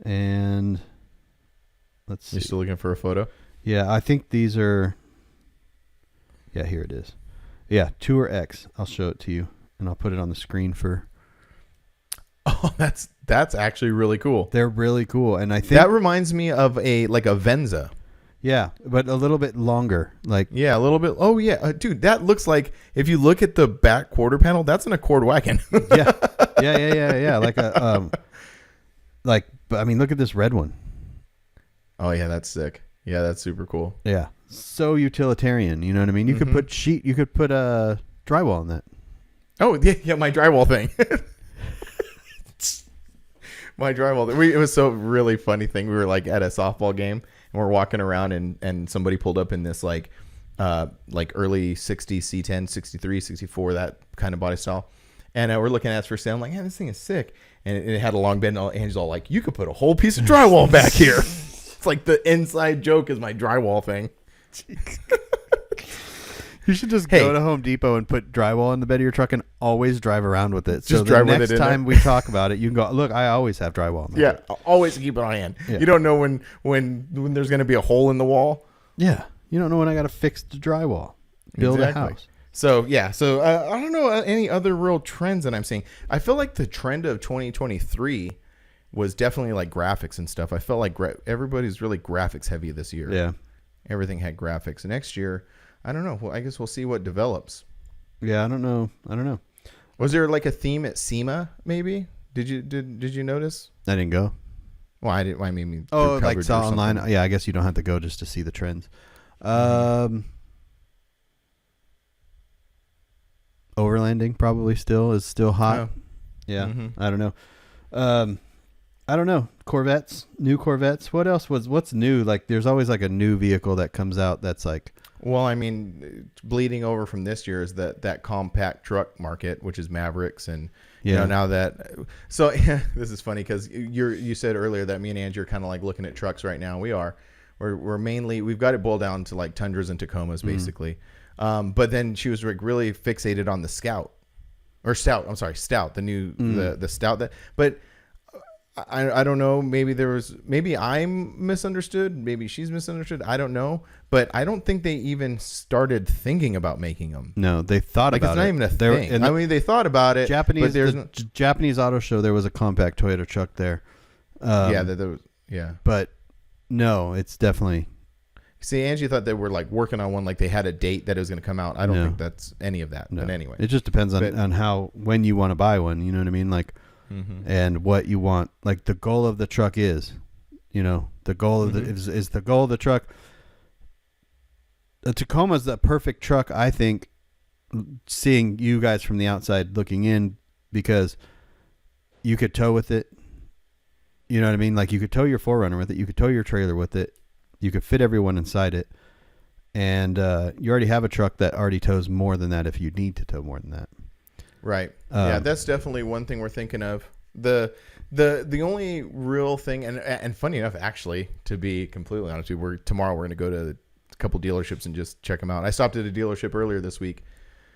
And let's see. You still looking for a photo? Yeah, I think these are. Yeah, here it is. Yeah, Tour X. I'll show it to you, and I'll put it on the screen for. Oh, that's actually really cool. They're really cool, and I think That reminds me of a Venza. Yeah, but a little bit longer. Like Yeah, a little bit. Oh yeah, dude, that looks like if you look at the back quarter panel, that's an Accord wagon. yeah. Like a but I mean, look at this red one. Oh yeah, that's sick. Yeah, that's super cool. Yeah, so utilitarian. You know what I mean? You could put drywall on that. Oh yeah, my drywall thing. My drywall. It was so really funny thing. We were like at a softball game and we're walking around and somebody pulled up in this like early 60s C10, 63, 64, that kind of body style. And we're looking at it for sale. I'm like, yeah, this thing is sick. And it had a long bed. And Angel's all like, you could put a whole piece of drywall back here. It's like the inside joke is my drywall thing. You should just go to Home Depot and put drywall in the bed of your truck and always drive around with it. Just so drive the with next it in time there. we talk about it, you can go, look, I always have drywall in my Yeah, truck. always keep it on hand. Yeah. You don't know when there's going to be a hole in the wall. Yeah. You don't know when I got to fix the drywall. Build a house. So, yeah. So, I don't know any other real trends that I'm seeing. I feel like the trend of 2023 was definitely like graphics and stuff. I felt like everybody's really graphics heavy this year. Yeah. Everything had graphics. Next year, I don't know. Well, I guess we'll see what develops. Yeah, I don't know. Was there like a theme at SEMA maybe? Did you notice? I didn't go. Well, I didn't. I mean, Oh, through like coverage saw or online. something. Yeah, I guess you don't have to go just to see the trends. Overlanding probably is still hot. Oh. Yeah, I don't know. I don't know. Corvettes, new Corvettes. What's new? Like, there's always like a new vehicle that comes out that's like. Well, I mean, bleeding over from this year is that compact truck market, which is Mavericks, and you know now that. So this is funny because you said earlier that me and Angie are kind of like looking at trucks right now. We're mainly we've got it boiled down to like Tundras and Tacomas basically, but then she was like really fixated on the Scout. Stout, the new the Stout that, but I don't know. Maybe I'm misunderstood. Maybe she's misunderstood. I don't know. But I don't think they even started thinking about making them. No, they thought Like about it's not it. even a There- thing. in I the mean, they thought about it. Japanese, but there's Japanese auto show. There was a compact Toyota truck there. yeah. But no, it's definitely. See, Angie thought they were like working on one, like they had a date that it was going to come out. I don't No. think that's any of that. No. But anyway, It just depends on when you want to buy one. You know what I mean? Like, and what you want. Like the goal of the truck is, the goal of is the goal of the truck. The Tacoma is the perfect truck, I think. Seeing you guys from the outside looking in, because you could tow with it. You know what I mean? Like you could tow your 4Runner with it. You could tow your trailer with it. You could fit everyone inside it. And you already have a truck that already tows more than that if you need to tow more than that. right? Yeah, that's definitely one thing we're thinking of. The only real thing, and funny enough, actually, to be completely honest with you, tomorrow we're going to go to a couple dealerships and just check them out. I stopped at a dealership earlier this week.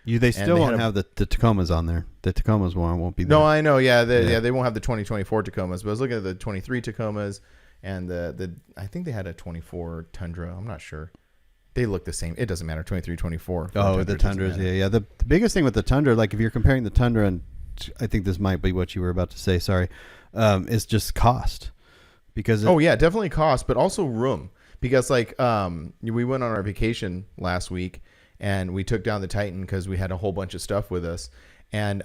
They still won't have the Tacomas on there. The Tacomas won't be there. No, I know. Yeah, they won't have the 2024 Tacomas, but I was looking at the 23 Tacomas and the I think they had a 24 Tundra. I'm not sure. They look the same. It doesn't matter. 23, 24. Oh, the Tundras. Yeah. The biggest thing with the Tundra, like if you're comparing the Tundra, and I think this might be what you were about to say. Sorry, is just cost. Because definitely cost, but also room. Because like we went on our vacation last week and we took down the Titan because we had a whole bunch of stuff with us. And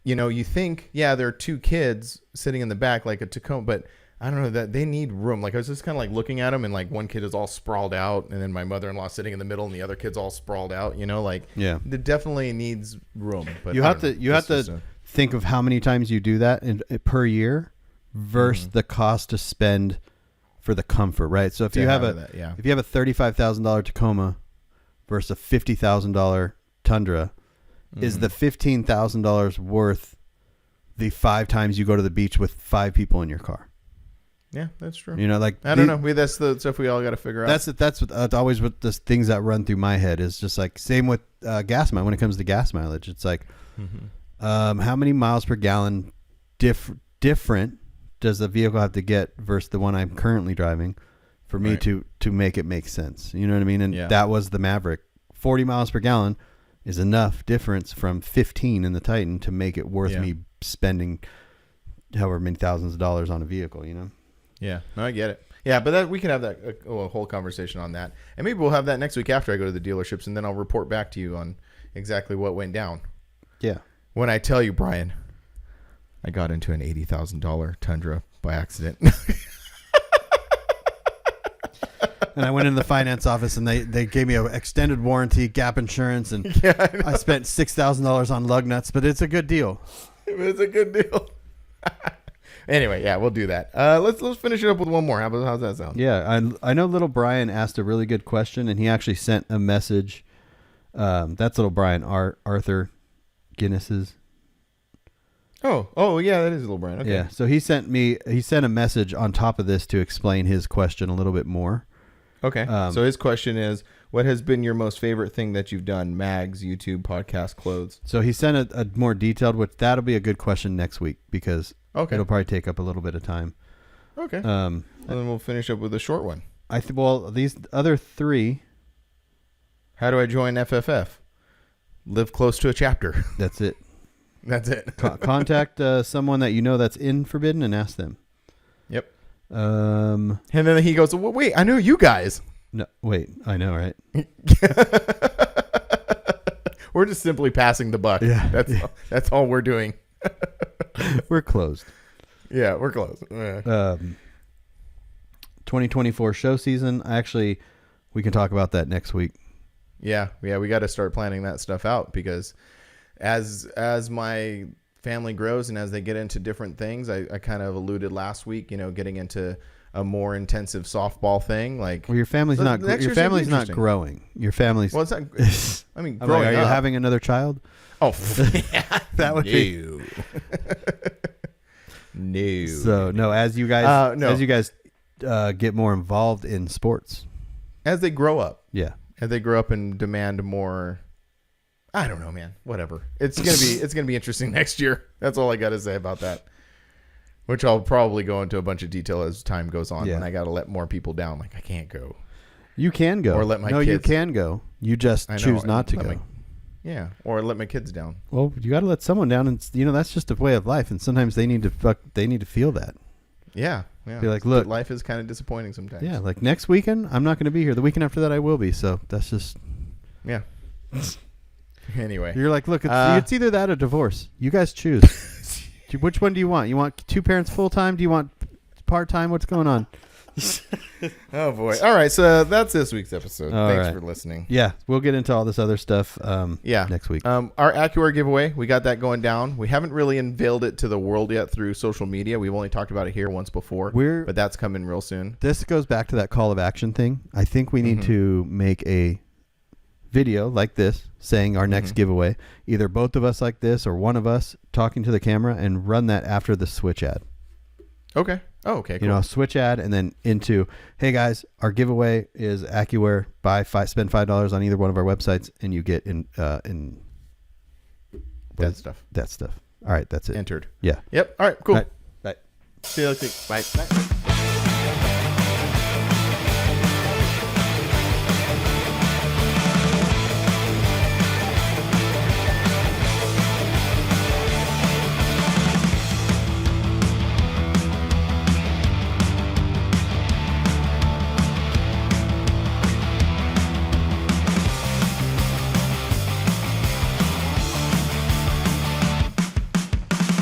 you think, there are two kids sitting in the back like a Tacoma, but I don't know that they need room. Like I was just kind of like looking at them and like one kid is all sprawled out and then my mother-in-law sitting in the middle and the other kid's all sprawled out, it definitely needs room. But you have to think of how many times you do that per year versus the cost to spend for the comfort, right? So if you have a $35,000 Tacoma versus a $50,000 Tundra, is the $15,000 worth the 5 times you go to the beach with 5 people in your car? Yeah, that's true. You know, like I don't know. That's the stuff we all got to figure out. That's always what the things that run through my head is just like same with gas mileage. When it comes to gas mileage, it's like how many miles per gallon different does the vehicle have to get versus the one I'm currently driving for me to make it make sense? You know what I mean? And that was the Maverick. 40 miles per gallon is enough difference from 15 in the Titan to make it worth me spending however many thousands of dollars on a vehicle, you know? Yeah, no, I get it. Yeah, but we can have that a whole conversation on that, and maybe we'll have that next week after I go to the dealerships, and then I'll report back to you on exactly what went down. Yeah. When I tell you, Brian, I got into an $80,000 Tundra by accident. And I went in the finance office and they gave me an extended warranty, gap insurance, and I spent $6,000 on lug nuts, but it's a good deal. It's a good deal. Anyway, yeah, we'll do that. Let's finish it up with one more. How's that sound? Yeah, I know little Brian asked a really good question, and he actually sent a message. That's little Brian, Arthur Guinness's. Oh, yeah, that is little Brian. Okay. Yeah, so he sent a message on top of this to explain his question a little bit more. Okay. So his question is, what has been your most favorite thing that you've done? Mags, YouTube, podcast, clothes. So he sent a more detailed, which that'll be a good question next week because it'll probably take up a little bit of time. Okay. And then we'll finish up with a short one. These other 3. How do I join FFF? Live close to a chapter. That's it. That's it. Contact someone that you know that's in Forbidden and ask them. Yep. And then he goes, well, wait, I know you guys. No, wait, I know, right? We're just simply passing the buck. Yeah. That's all we're doing. We're closed. Yeah, we're close. 2024 show season. Actually, we can talk about that next week. Yeah, we got to start planning that stuff out because as my family grows and as they get into different things, I kind of alluded last week, getting into a more intensive softball thing. Like, well, your family's not growing. Your family's. Well, it's not. I mean, growing. Are you having another child? Oh, yeah, that would be. No. So no, as you guys get more involved in sports, as they grow up. Yeah. As they grow up and demand more. I don't know, man. Whatever. It's gonna be interesting next year. That's all I got to say about that. Which I'll probably go into a bunch of detail as time goes on. Yeah. When I got to let more people down. Like, I can't go. You can go. Or let my kids. No, you can go. You just choose not to go. Or let my kids down. Well, you got to let someone down, and that's just a way of life. And sometimes they need to feel that. Yeah. Be like, look, life is kind of disappointing sometimes. Yeah, like next weekend, I'm not going to be here. The weekend after that, I will be. So that's just. Yeah. Anyway, you're like, look, it's either that or divorce. You guys choose. Which one do you want? You want 2 parents full time? Do you want part time? What's going on? Oh boy! All right, so that's this week's episode. Thanks for listening. Yeah, we'll get into all this other stuff. Next week. Our AccuAir giveaway, we got that going down. We haven't really unveiled it to the world yet through social media. We've only talked about it here once before. But that's coming real soon. This goes back to that call of action thing. I think we need to make a video like this saying our next giveaway, either both of us like this or one of us talking to the camera, and run that after the switch ad. Okay. Oh, okay. Cool. A switch ad and then into, hey guys, our giveaway is AccuAir. Spend $5 on either one of our websites and you get in that stuff. That stuff. All right, that's it. Entered. Yeah. Yep. All right. Cool. All right, bye. See you next week. Bye.